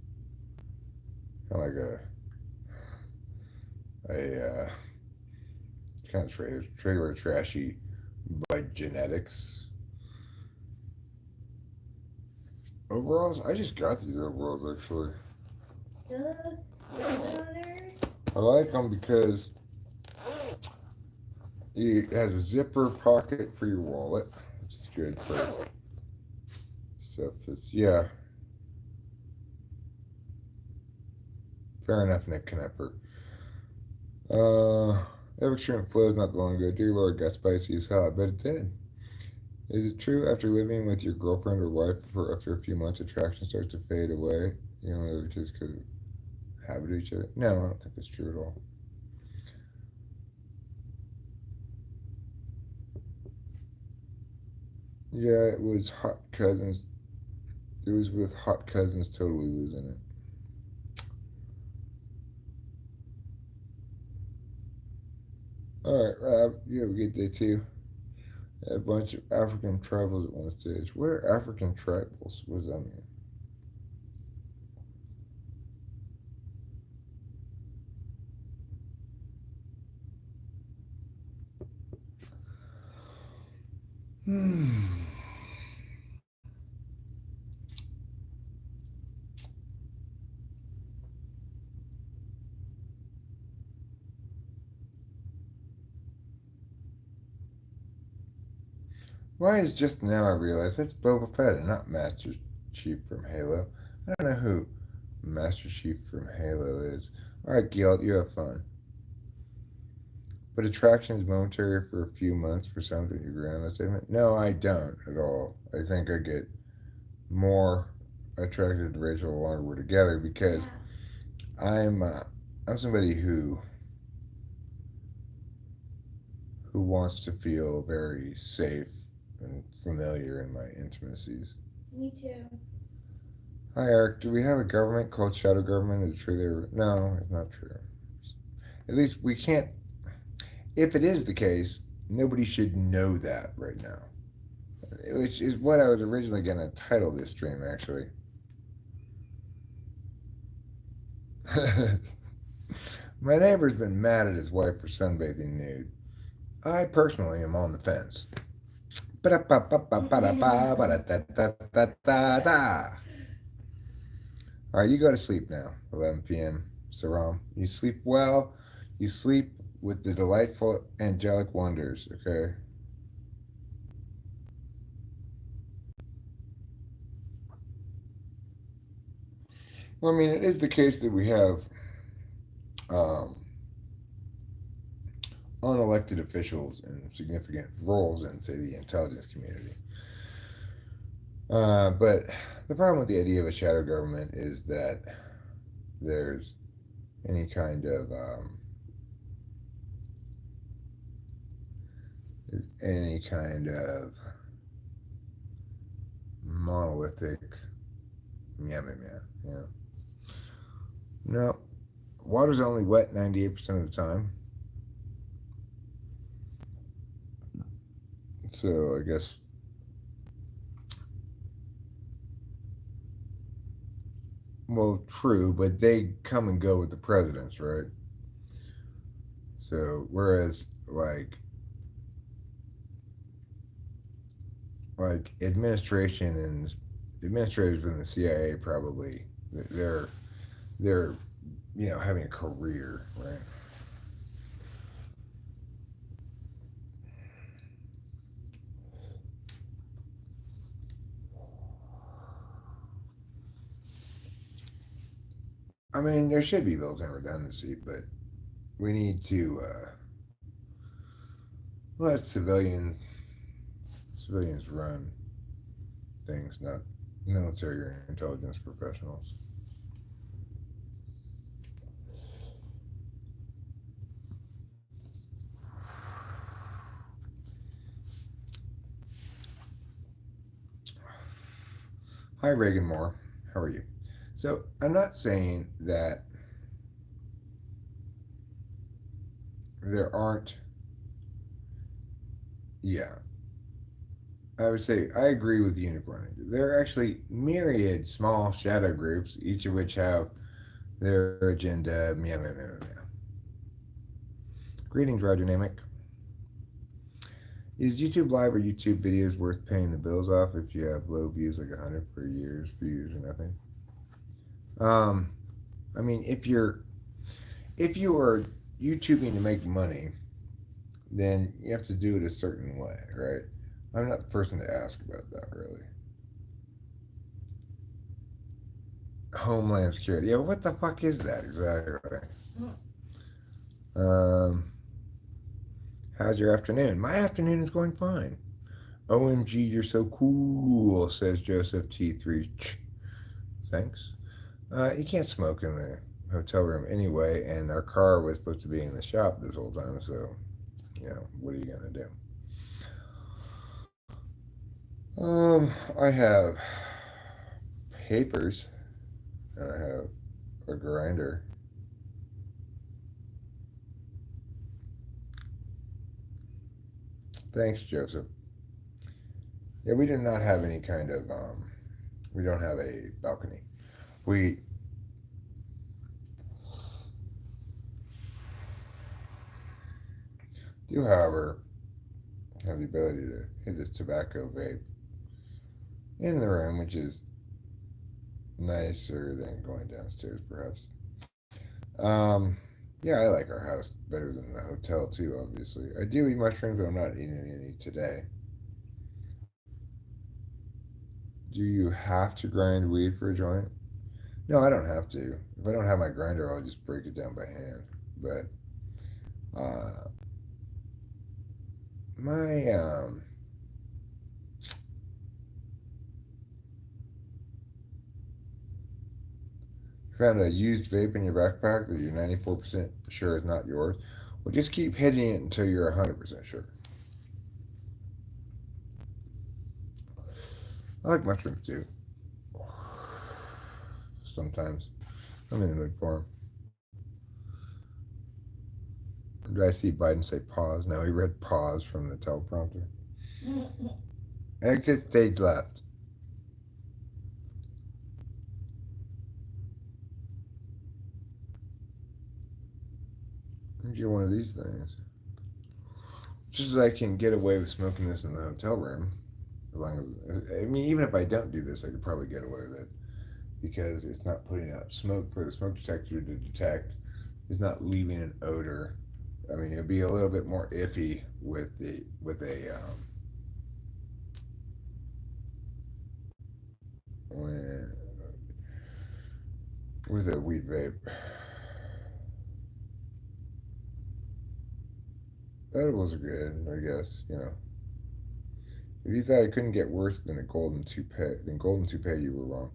S1: Kind of like a kind of trailer trashy by genetics. Overalls? I just got these overalls actually. I like them because it has a zipper pocket for your wallet, which is good for stuff that's, yeah. Fair enough, Nick Knepper. Ever extreme flows not that long ago. Dear Lord, got spicy as hell. I bet it did. Is it true after living with your girlfriend or wife for after a few months, attraction starts to fade away? You know, just because habit of each other. No, I don't think it's true at all. Yeah, it was hot cousins. It was with hot cousins totally losing it. All right, Rob, you have a good day too. A bunch of African tribals at one stage. What are African tribals? What does that mean? Hmm. Why is just now I realize that's Boba Fett and not Master Chief from Halo? I don't know who Master Chief from Halo is. Alright, Gil, you have fun. But attraction is momentary for a few months for something you agree on that statement? No, I don't at all. I think I get more attracted to Rachel the longer we're together because
S2: Yeah.
S1: I'm uh, I'm somebody who wants to feel very safe and familiar in my intimacies.
S2: Me too.
S1: Hi, Eric. Do we have a government called shadow government? Is it true there? No, it's not true. At least we can't. If it is the case, nobody should know that right now. Which is what I was originally going to title this stream, actually. My neighbor's been mad at his wife for sunbathing nude. I personally am on the fence. All right, you go to sleep now. 11 p.m. Saram. You sleep well. You sleep with the delightful angelic wonders. Okay. Well, I mean, it is the case that we have um, unelected officials in significant roles in, say, the intelligence community. But the problem with the idea of a shadow government is that there's any kind of any kind of monolithic meow meow meow. Yeah. No, water's only wet 98% of the time. So I guess, well, true, but they come and go with the presidents, right? So whereas like administration and administrators in the CIA probably they're having a career, right? I mean, there should be built-in redundancy, but we need to let civilians run things, not military or intelligence professionals. Hi, Reagan Moore. How are you? So I'm not saying that there aren't. Yeah, I would say I agree with Unicorn. There are actually myriad small shadow groups, each of which have their agenda. Meow meow meow meow. Greetings, Roger Namick. Is YouTube Live or YouTube videos worth paying the bills off if you have low views, like 100 for years, views or nothing? Um, I mean, if you are YouTubing to make money, then you have to do it a certain way, right? I'm not the person to ask about that, really. Homeland Security. Yeah, what the fuck is that exactly? Um, how's your afternoon? My afternoon is going fine. OMG, you're so cool, says Joseph T3. Thanks. You can't smoke in the hotel room anyway, and our car was supposed to be in the shop this whole time, so, what are you going to do? I have papers, and I have a grinder. Thanks, Joseph. Yeah, we do not have any kind of, we don't have a balcony. We do, however, have the ability to hit this tobacco vape in the room, which is nicer than going downstairs, perhaps. Um, yeah, I like our house better than the hotel, too, obviously. I do eat mushrooms, but I'm not eating any today. Do you have to grind weed for a joint? No, I don't have to. If I don't have my grinder, I'll just break it down by hand. But uh, my found a used vape in your backpack that you're 94% sure is not yours. Well, just keep hitting it until you're 100% sure. I like mushrooms too. Sometimes I'm in the mood for them. Did I see Biden say pause? No, he read pause from the teleprompter. Exit stage left. Get one of these things. Just as I can get away with smoking this in the hotel room. As long as, I mean, even if I don't do this, I could probably get away with it because it's not putting out smoke for the smoke detector to detect. It's not leaving an odor. I mean, it'd be a little bit more iffy with when, with a weed vape. Edibles are good, I guess. If you thought it couldn't get worse than a golden toupee, you were wrong.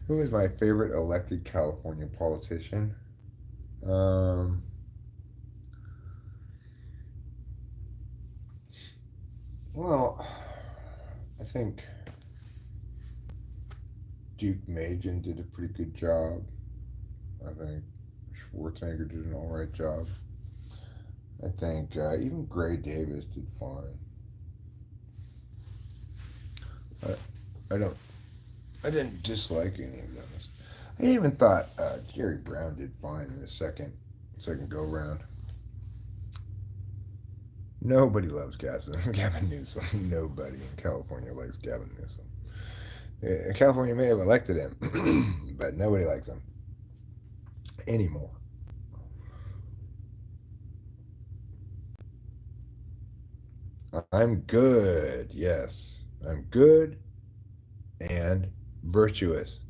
S1: Who is my favorite elected California politician? Um, well, I think Duke Majan did a pretty good job. I think Schwarzenegger did an all right job. I think even Gray Davis did fine. I don't. I didn't dislike any of them. I even thought Jerry Brown did fine in the second go round. Nobody loves Gavin Newsom. Nobody in California likes Gavin Newsom. California may have elected him, but nobody likes him anymore. I'm good. Yes, I'm good and virtuous,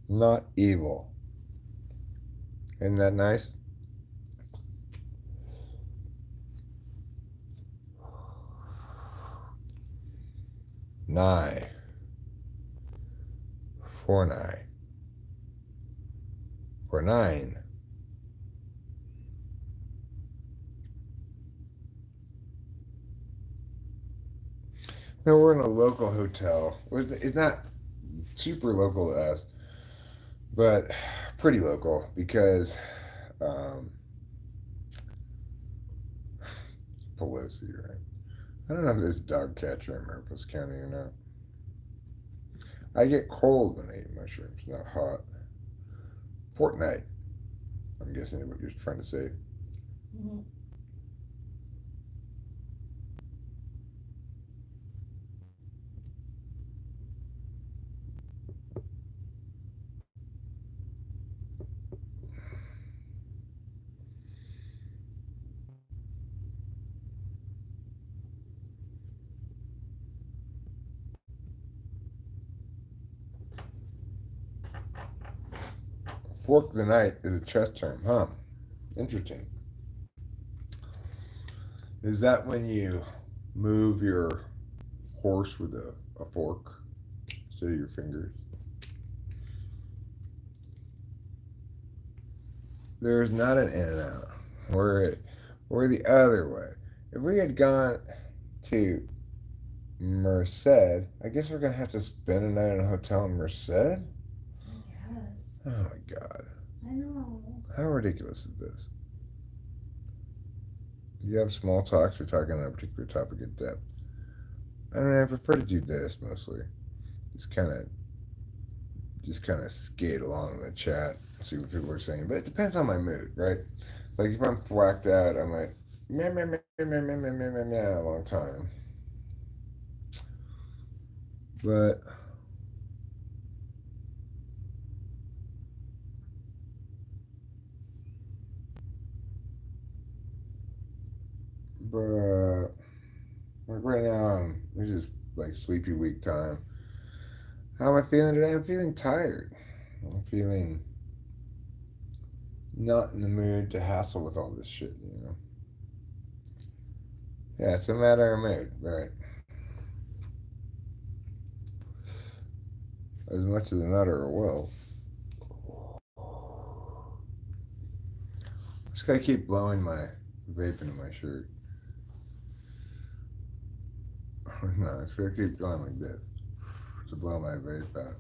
S1: not evil. Isn't that nice? Nigh, for nigh, for nine. Now we're in a local hotel. It's not super local to us, but pretty local because um, Pelosi, right? I don't know if there's a dog catcher in Mariposa County or not. I get cold when I eat mushrooms, not hot. Fortnite. I'm guessing what you're trying to say.
S2: Mm-hmm.
S1: Fork the night is a chess term, huh? Interesting. Is that when you move your horse with a fork instead of your fingers? there's not an in and out. We're the other way. If we had gone to Merced, I guess we're gonna have to spend a night in a hotel in Merced.
S2: Yes.
S1: Oh my god.
S2: I know.
S1: How ridiculous is this? You have small talks, we're talking on a particular topic in depth. I don't know, I prefer to do this mostly. Just kind of just kind of skate along in the chat, see what people are saying. But it depends on my mood, right? Like if I'm whacked out, I might meh meh meh meh meh meh meh meh meh a long time. But but like right now, this is like sleepy week time. How am I feeling today? I'm feeling tired. I'm feeling not in the mood to hassle with all this shit, you know. Yeah, it's a matter of mood, right? As much as a matter of will. Just gotta keep blowing my vape into my shirt. No, it's gonna keep going like this to blow my vape out.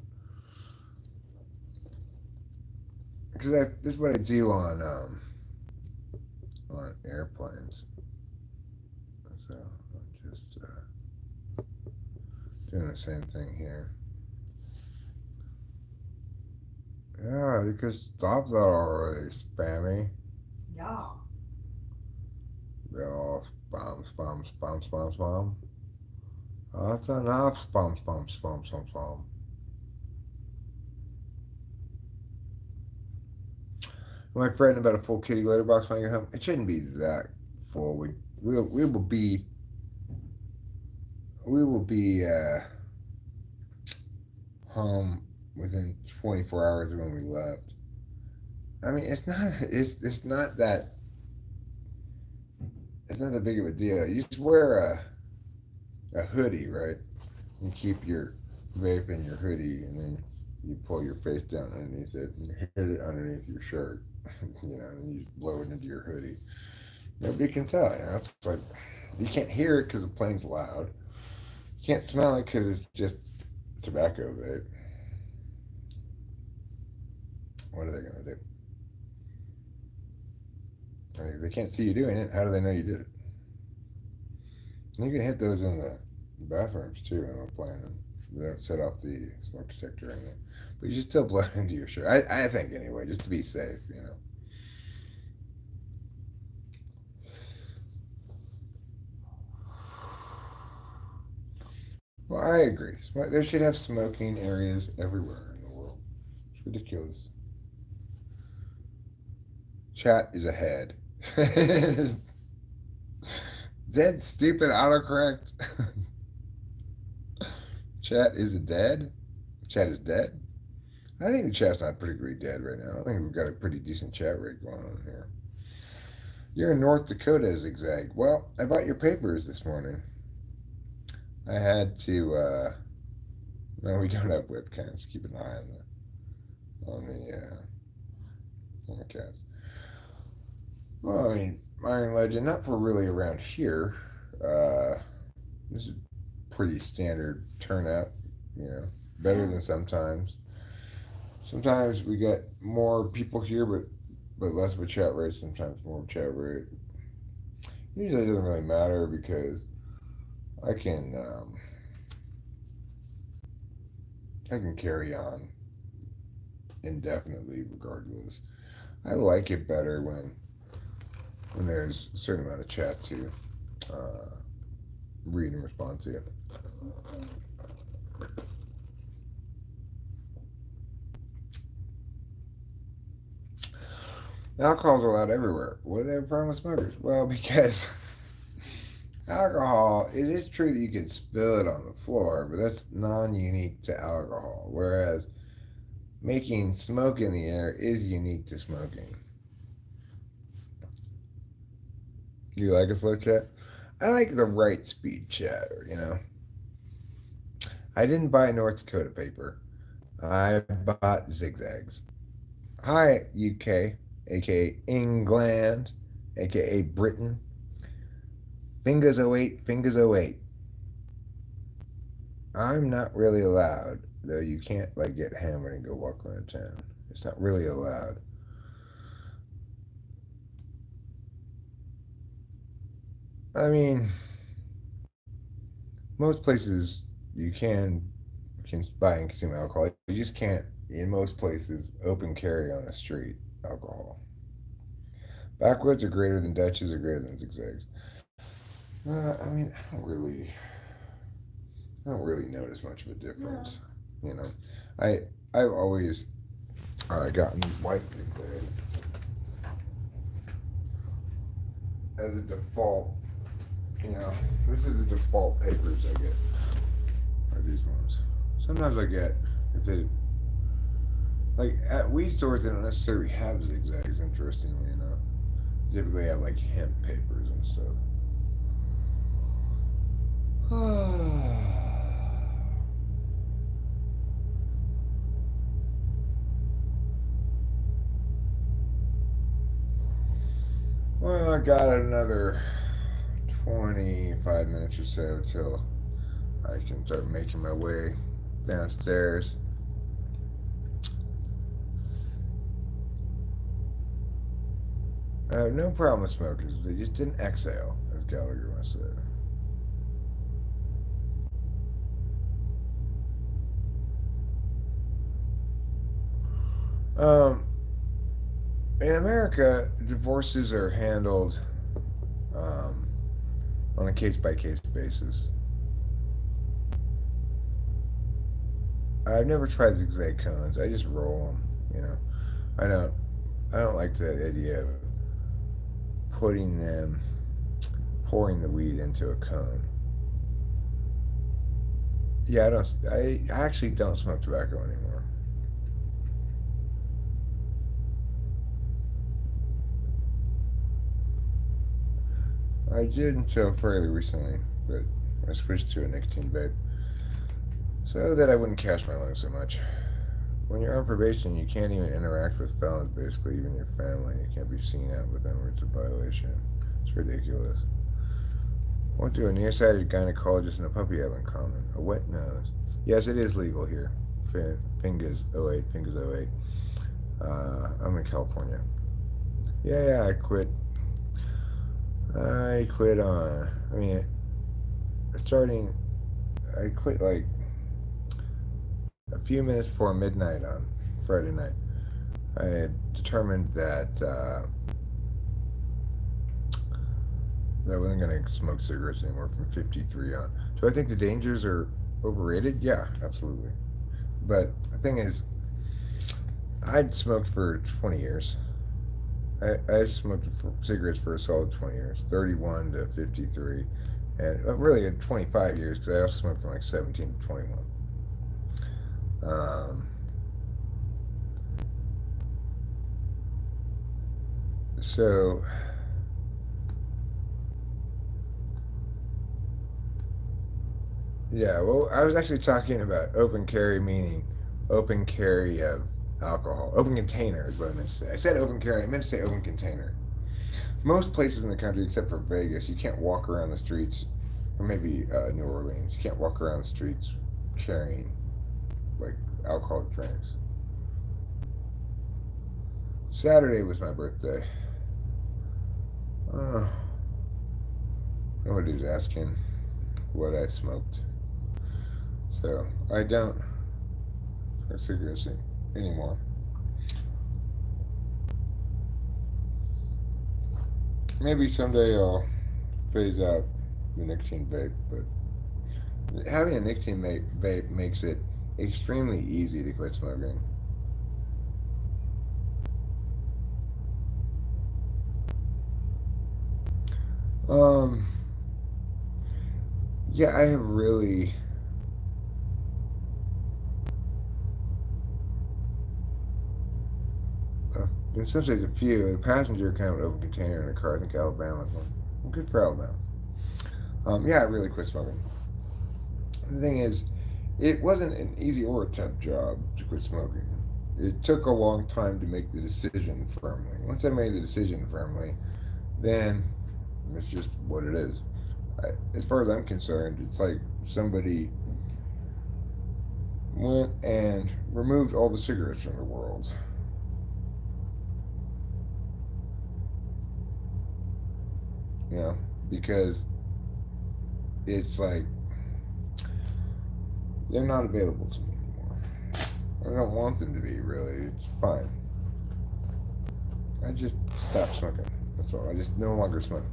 S1: Because this is what I do on airplanes. So I'm just doing the same thing here. Yeah, you could stop that already, spammy.
S2: Yeah.
S1: Yeah, spam, spam, spam, spam, spam. That's enough spam, spam, spam, spam, spam. Am I frightened about a full kitty litter box when I get home? It shouldn't be that full. We will be we will be home within 24 hours of when we left. I mean, it's not that it's not that big of a deal. You just wear a hoodie, right? You keep your vape in your hoodie, and then you pull your face down underneath it, and you hit it underneath your shirt, you know, and then you just blow it into your hoodie. Nobody can tell. You know, it's like you can't hear it because the plane's loud. You can't smell it because it's just tobacco vape. What are they gonna do? I mean, if they can't see you doing it, how do they know you did it? And you can hit those in the bathrooms too on a plane, and they don't set off the smoke detector or anything. But you should still blow it into your shirt. I think anyway, just to be safe, you know. Well, I agree. They should have smoking areas everywhere in the world. It's ridiculous. Chat is ahead. Dead stupid autocorrect. Chat is dead. Chat is dead. I think the chat's not particularly dead right now. I think we've got a pretty decent chat rate going on here. You're in North Dakota, Zigzag. Well, I bought your papers this morning. I had to. No, we don't have webcams. Keep an eye on the cats. Well, I mean, Iron Legend, not for really around here. Uh, this is pretty standard turnout. You know, better than sometimes. Sometimes we get more people here, but less of a chat rate. Sometimes more of a chat rate. Usually, it doesn't really matter because I can I can carry on indefinitely regardless. I like it better when there's a certain amount of chat to uh, read and respond to. Alcohol's allowed everywhere. What are they have problem with smokers? Well, because alcohol, it is true that you can spill it on the floor, but that's non-unique to alcohol. Whereas making smoke in the air is unique to smoking. You like a slow chat? I like the right speed chatter, you know. I didn't buy North Dakota paper. I bought zigzags. Hi, UK. aka England, aka Britain. Fingers oh 08, fingers oh 08. I'm not really allowed, though you can't like get hammered and go walk around town. It's not really allowed. I mean, most places you can buy and consume alcohol. You just can't in most places open carry on the street alcohol. Backwoods are greater than Dutches are greater than zigzags. I mean, I don't really notice much of a
S2: No.
S1: difference. You know, I I've always gotten these white zigzags as a default. You know, this is the default papers I get. Are these ones? Sometimes I get if they like at weed stores they don't necessarily have zigzags. Interestingly enough, they typically have like hemp papers and stuff. Well, I got another 25 minutes or so till I can start making my way downstairs. I have no problem with smokers. They just didn't exhale, as Gallagher once said. Um, in America, divorces are handled um, on a case by case basis. I've never tried zigzag cones. I just roll them. You know, I don't. I don't like the idea of putting them, pouring the weed into a cone. Yeah, I don't. I actually don't smoke tobacco anymore. I did until fairly recently, but I switched to a nicotine vape so that I wouldn't catch my lungs so much. When you're on probation, you can't even interact with felons, basically, even your family. You can't be seen out with them, or it's a violation. It's ridiculous. What do a nearsighted gynecologist and a puppy have in common? A wet nose. Yes, it is legal here. Fingers oh 08, fingers oh 08. I'm in California. Yeah, I quit. I quit on. I mean, starting. I quit like a few minutes before midnight on Friday night. I had determined that I wasn't going to smoke cigarettes anymore from 53 on. Do I think the dangers are overrated? Yeah, absolutely. But the thing is, I'd smoked for 20 years. I smoked cigarettes for a solid 20 years, 31 to 53. And really 25 years because I also smoked from like 17 to 21. Um, so, yeah, well, I was actually talking about open carry, meaning open carry of alcohol. Open container is what I meant to say. I said open carry, I meant to say open container. Most places in the country, except for Vegas, you can't walk around the streets, or maybe New Orleans, you can't walk around the streets carrying like alcoholic drinks. Saturday was my birthday. Uh, Nobody's asking what I smoked. So I don't smoke cigarettes anymore. Maybe someday I'll phase out the nicotine vape, but having a nicotine vape makes it extremely easy to quit smoking. Um, yeah, I have really. In some states, a few. The passenger kind of an open container in a car. I think Alabama's one. Well, good for Alabama. Yeah, I really quit smoking. The thing is, it wasn't an easy or a tough job to quit smoking. it took a long time to make the decision firmly. Once I made the decision firmly, then it's just what it is. As far as I'm concerned, it's like somebody went and removed all the cigarettes from the world. You know, because it's like they're not available to me anymore. I don't want them to be, really. It's fine. I just stopped smoking. That's all. I just no longer smoke.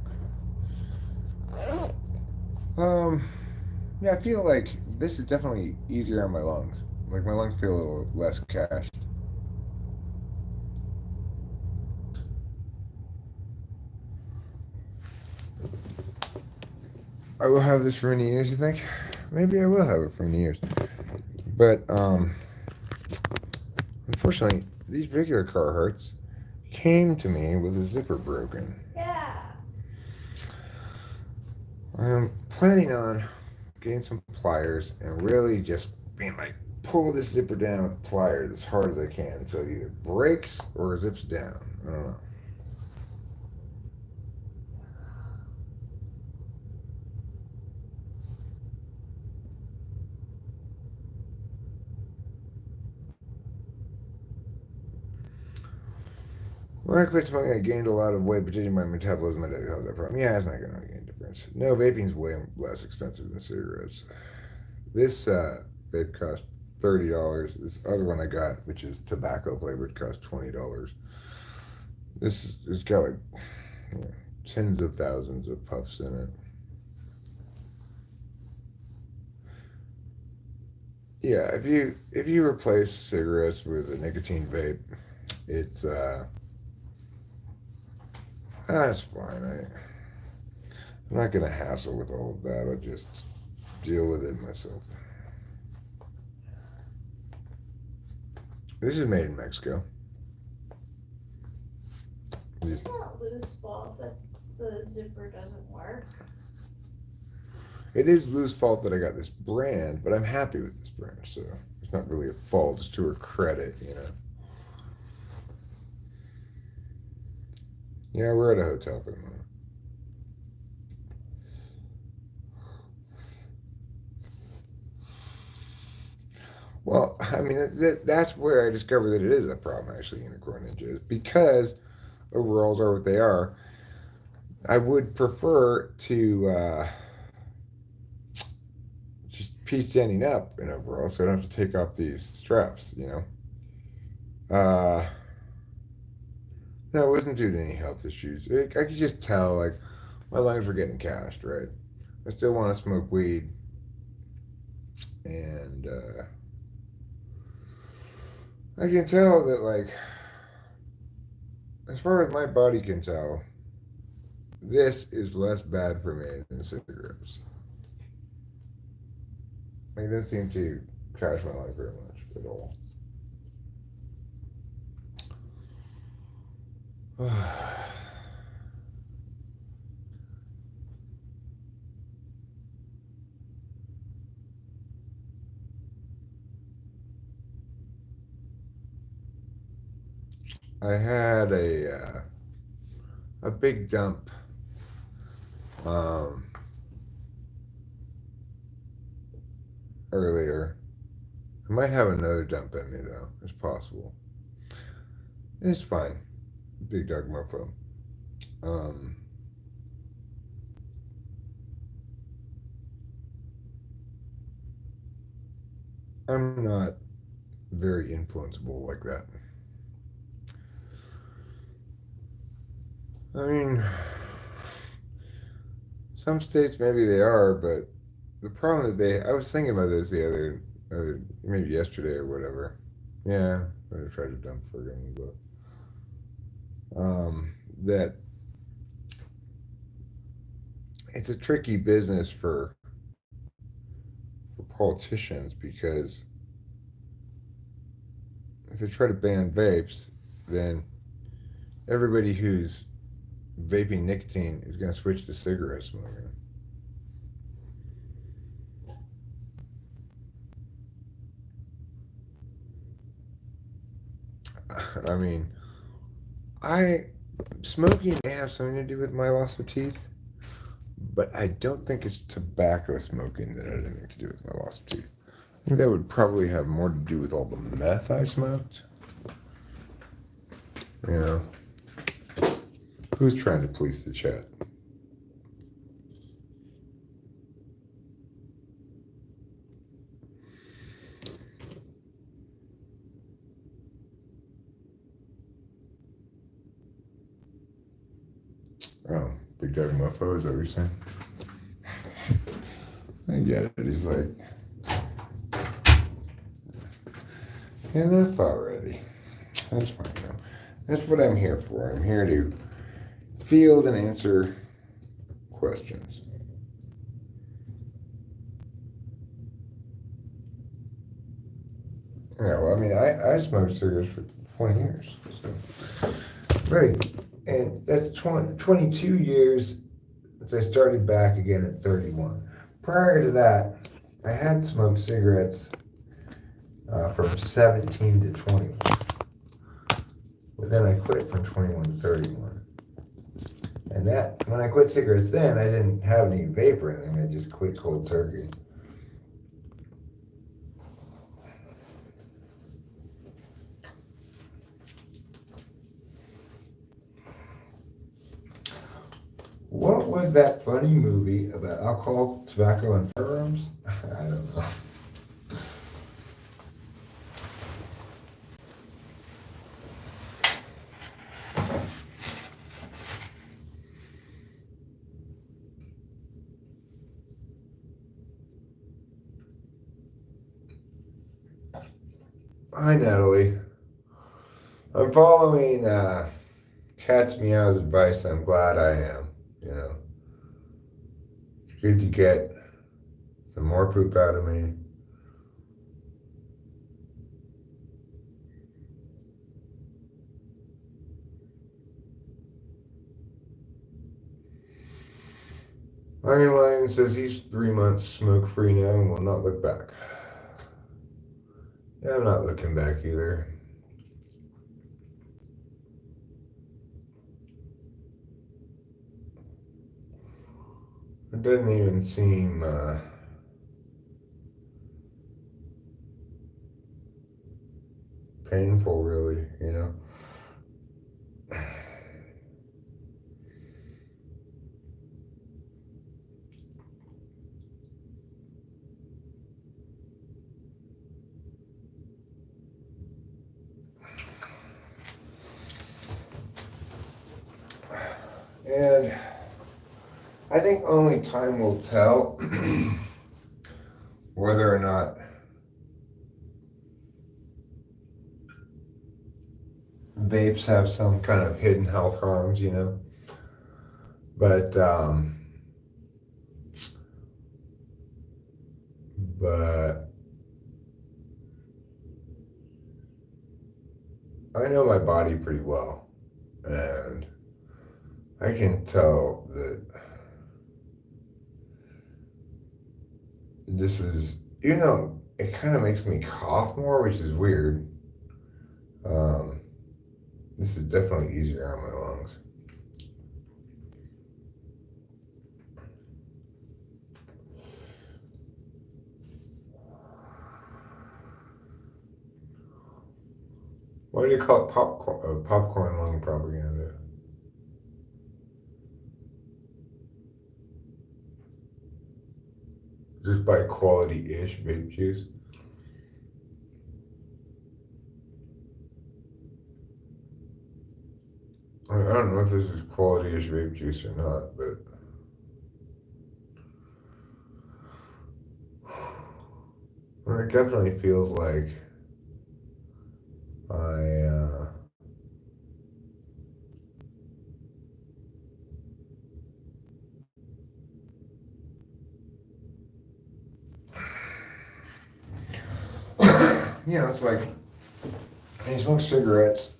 S1: Um, yeah, I feel like this is definitely easier on my lungs. Like my lungs feel a little less cashed. I will have this for many years. You think? Maybe I will have it for many years. But unfortunately, these regular Carhartts came to me with a zipper broken.
S2: Yeah.
S1: I'm planning on getting some pliers and really just being like, pull this zipper down with pliers as hard as I can so it either breaks or zips down. I don't know. When I quit smoking, I gained a lot of weight, but changing my metabolism, I didn't have that problem. Yeah, it's not going to make any difference. No, vaping's way less expensive than cigarettes. This vape cost $30. This other one I got, which is tobacco flavored, cost $20. This has got like you know, tens of thousands of puffs in it. Yeah, if you replace cigarettes with a nicotine vape, it's that's fine. I'm not gonna hassle with all of that. I'll just deal with it myself. This is made in Mexico.
S2: It's not Lou's fault that the zipper doesn't work.
S1: It is Lou's fault that I got this brand, but I'm happy with this brand, so it's not really a fault. It's to her credit, you know. Yeah, we're at a hotel for the moment. Well, I mean, that's where I discovered that it is a problem, actually, Unicorn Ninja, is because overalls are what they are. I would prefer to just be standing up in overalls so I don't have to take off these straps, you know. No, it wasn't due to any health issues. I could just tell, like, my lungs were getting cashed, right? I still want to smoke weed, and I can tell that, like, as far as my body can tell, this is less bad for me than cigarettes. Like, it doesn't seem to crash my life very much at all. I had a big dump um, earlier. I might have another dump in me though. It's possible. It's fine. Big dog mofo. Um, I'm not very influenceable like that. I mean, some states maybe they are, but the problem that I was thinking about this the other maybe yesterday or whatever. Yeah, I tried to dump friggin' but that it's a tricky business for politicians because if they try to ban vapes, then everybody who's vaping nicotine is going to switch to cigarette smoking. I mean, I smoking may have something to do with my loss of teeth, but I don't think it's tobacco smoking that had anything to do with my loss of teeth. I think that would probably have more to do with all the meth I smoked. You know, who's trying to police the chat? Oh, Big Daddy Mofo, is that what you're saying? I get it. He's like, enough already. That's fine, though. That's what I'm here for. I'm here to field and answer questions. Yeah, well, I mean, I smoked cigarettes for 20 years. So. Right. And that's 22 years since I started back again at 31. Prior to that, I had smoked cigarettes from 17 to 21. But then I quit from 21 to 31. And that, when I quit cigarettes then, I didn't have any vape or anything. I just quit cold turkey. What was that funny movie about alcohol, tobacco, and firearms? I don't know. Hi, Natalie. I'm following Cat's Meow's advice. I'm glad I am. You know, it's good to get some more poop out of me. Iron Lion says he's 3 months smoke free now and will not look back. Yeah, I'm not looking back either. It doesn't even seem painful, really, you know. And I think only time will tell whether or not vapes have some kind of hidden health harms, you know. But I know my body pretty well, and I can tell that this is, even though it kind of makes me cough more, which is weird. This is definitely easier on my lungs. Why do you call it popcorn lung propaganda? Just by quality-ish vape juice. I don't know if this is quality-ish vape juice or not, but it definitely feels like you know, it's like when you smoke cigarettes,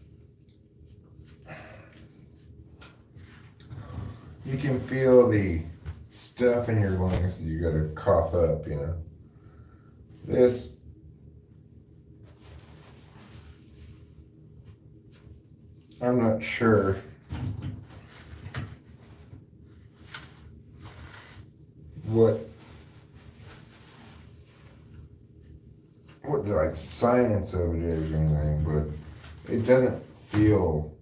S1: you can feel the stuff in your lungs that you gotta cough up, you know. This I'm not sure what the like science of it is or anything, but it doesn't feel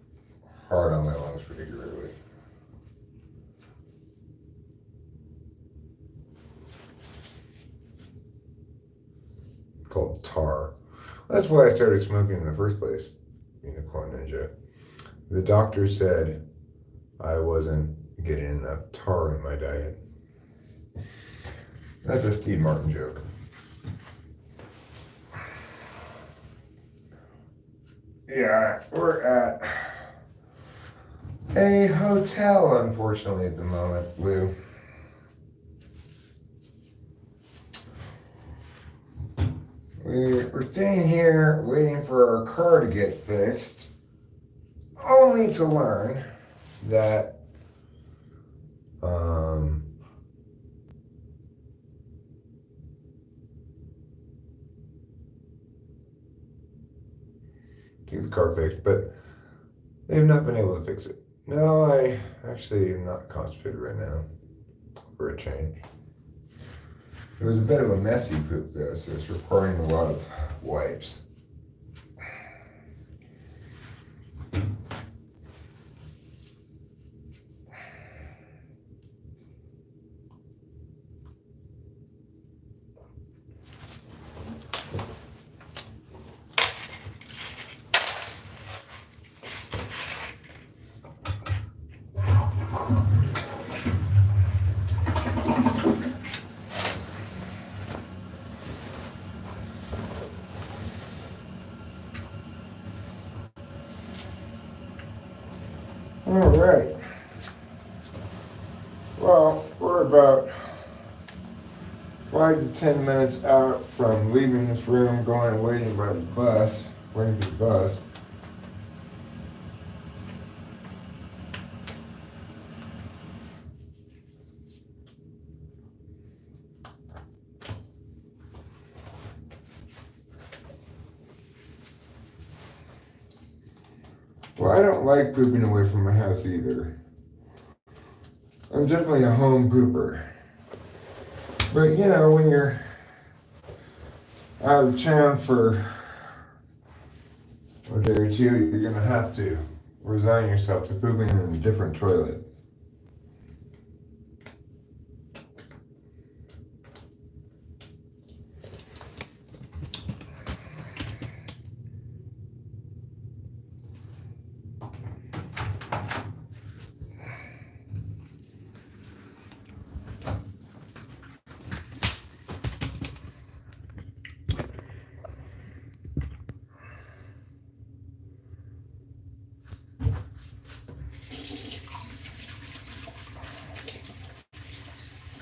S1: hard on my lungs particularly. Called tar. That's why I started smoking in the first place, Unicorn Ninja. The doctor said I wasn't getting enough tar in my diet. That's a Steve Martin joke. Yeah, we're at a hotel, unfortunately, at the moment, Lou. We're staying here waiting for our car to get fixed, only to learn that to get the car fixed, but they've not been able to fix it. No, I actually am not constipated right now, for a change. It was a bit of a messy poop though, so it's requiring a lot of wipes. All right. Well, we're about 5 to 10 minutes out from leaving this room, going and waiting by the bus, waiting for the bus. Well, I don't like pooping away from my house either. I'm definitely a home pooper. But you know, when you're out of town for a day or two, you're gonna have to resign yourself to pooping in a different toilet.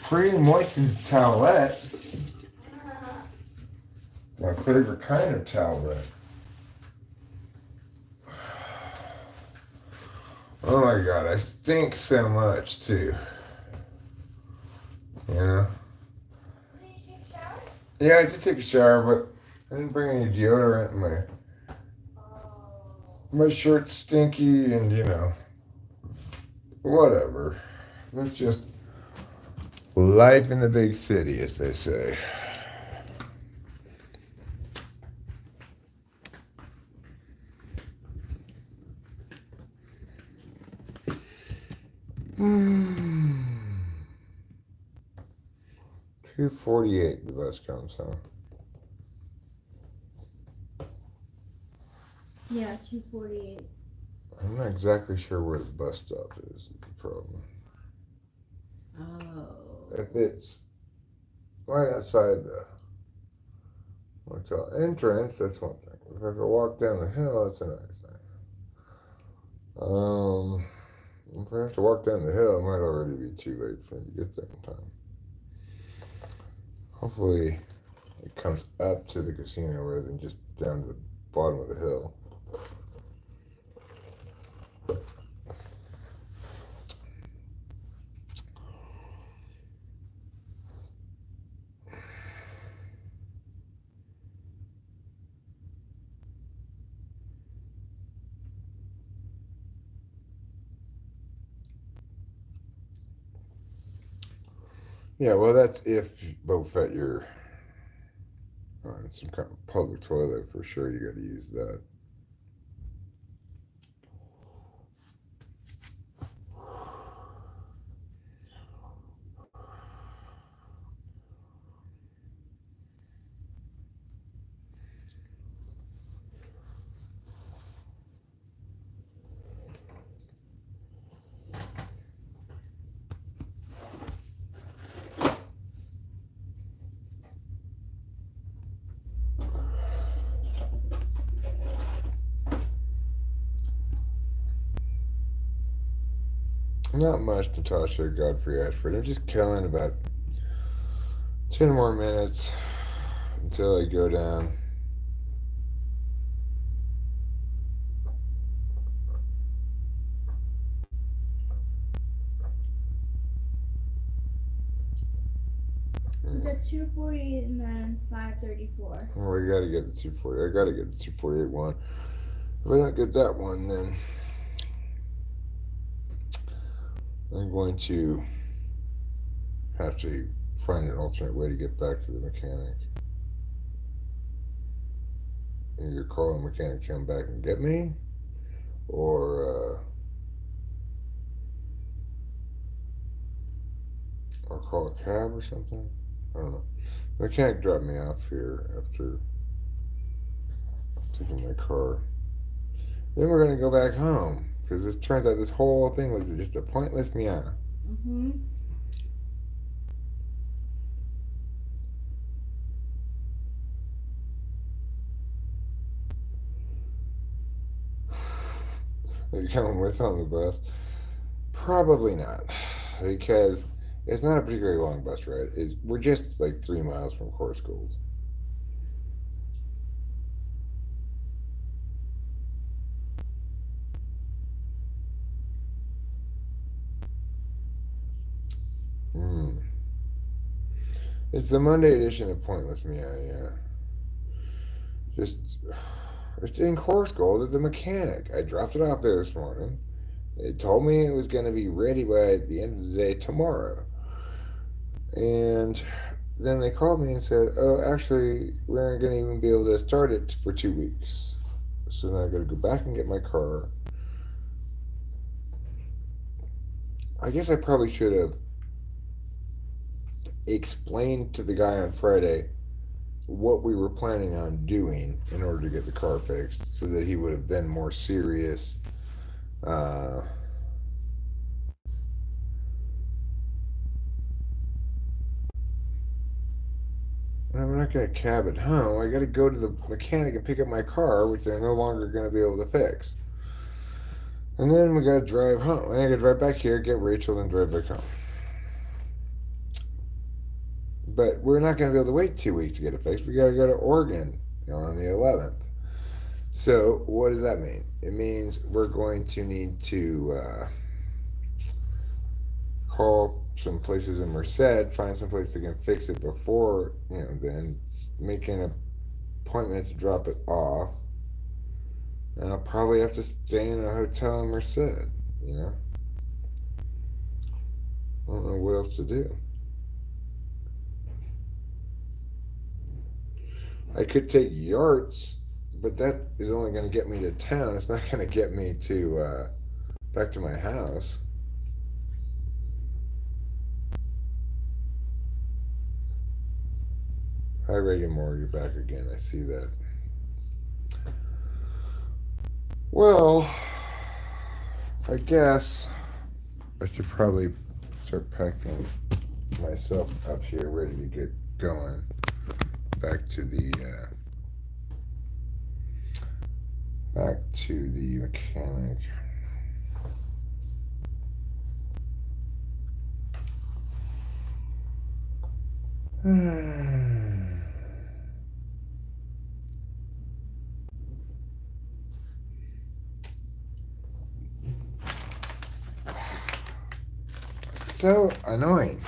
S1: Pretty moistened towelette. My favorite kind of towelette. Oh my god, I stink so much too. You know?
S2: Did you take a shower?
S1: Yeah, I did take a shower, but I didn't bring any deodorant. My shirt's stinky and you know, whatever. That's just life in the big city, as they say. Hmm. 2:48 the bus comes, huh?
S2: Yeah, 2:48.
S1: I'm not exactly sure where the bus stop is the problem.
S2: Oh.
S1: If it's right outside the hotel entrance, that's one thing. If I have to walk down the hill, that's another thing. If I have to walk down the hill, it might already be too late for me to get there in time. Hopefully, it comes up to the casino rather than just down to the bottom of the hill. Yeah, well, that's if both at your on some kind of public toilet for sure. You got to use that. Not much, Natasha, Godfrey, Ashford. I'm just killing about 10 more minutes until I go down.
S2: It's at 2:40 and then 5:34.
S1: Well, we gotta get the 240. I gotta get the 248 one. If I don't get that one, then I'm going to have to find an alternate way to get back to the mechanic. Either call the mechanic to come back and get me, or call a cab or something. I don't know. The mechanic dropped me off here after taking my car. Then we're gonna go back home because it turns out this whole thing was just a pointless meow.
S2: Mm-hmm.
S1: Are you coming with on the bus? Probably not, because it's not a particularly long bus ride. We're just like 3 miles from core schools. Hmm. It's the Monday edition of Pointless Meow, yeah. Just, it's in core school at the mechanic. I dropped it off there this morning. They told me it was going to be ready by the end of the day tomorrow. And then they called me and said, "Oh, actually, we aren't going to even be able to start it for 2 weeks. So now I got to go back and get my car." I guess I probably should have explained to the guy on Friday what we were planning on doing in order to get the car fixed, so that he would have been more serious. Uh, I'm not going to cab it home. I got to go to the mechanic and pick up my car, which they're no longer going to be able to fix. And then we got to drive home. And then I got to drive back here, get Rachel, and drive back home. But we're not going to be able to wait 2 weeks to get it fixed. We got to go to Oregon on the 11th. So what does that mean? It means we're going to need to call some places in Merced, find some place that can fix it before, then make an appointment to drop it off. And I'll probably have to stay in a hotel in Merced, you know? I don't know what else to do. I could take Yarts, but that is only going to get me to town. It's not going to get me to back to my house. Hi, Reagan Moore. You're back again. I see that. Well, I guess I should probably start packing myself up here, ready to get going. Back to the mechanic. So annoying.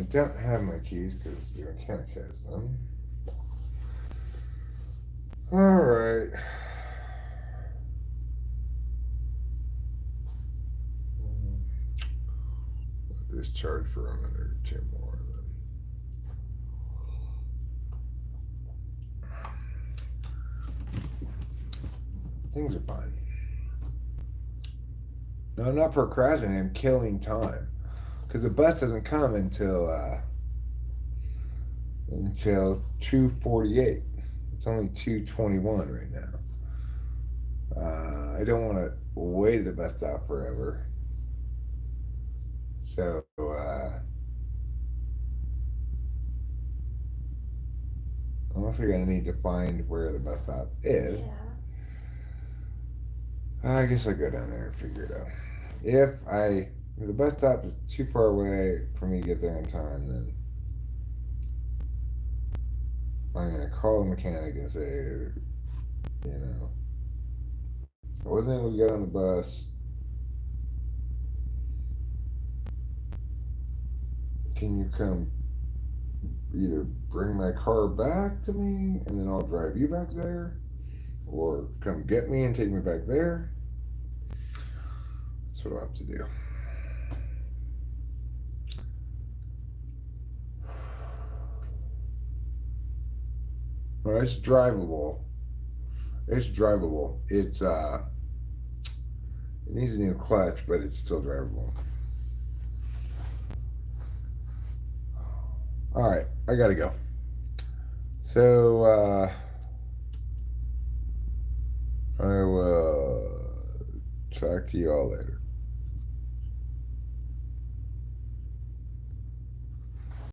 S1: don't have my keys because the mechanic has them. Alright. Let this charge for a minute or two more. Things are fine. No, I'm not procrastinating. I'm killing time because the bus doesn't come until 2:48. It's only 2:21 right now. I don't want to wait at the bus stop forever. So I'm also gonna need to find where the bus stop is.
S2: Yeah.
S1: I guess I'll go down there and figure it out. If the bus stop is too far away for me to get there in time, then I'm gonna call the mechanic and say, I wasn't able to get on the bus. Can you come either bring my car back to me and then I'll drive you back there? Or come get me and take me back there? That's what I'll have to do. Well, it's drivable. It's drivable. It needs a new clutch, but it's still drivable. All right, I gotta go. So I will talk to you all later.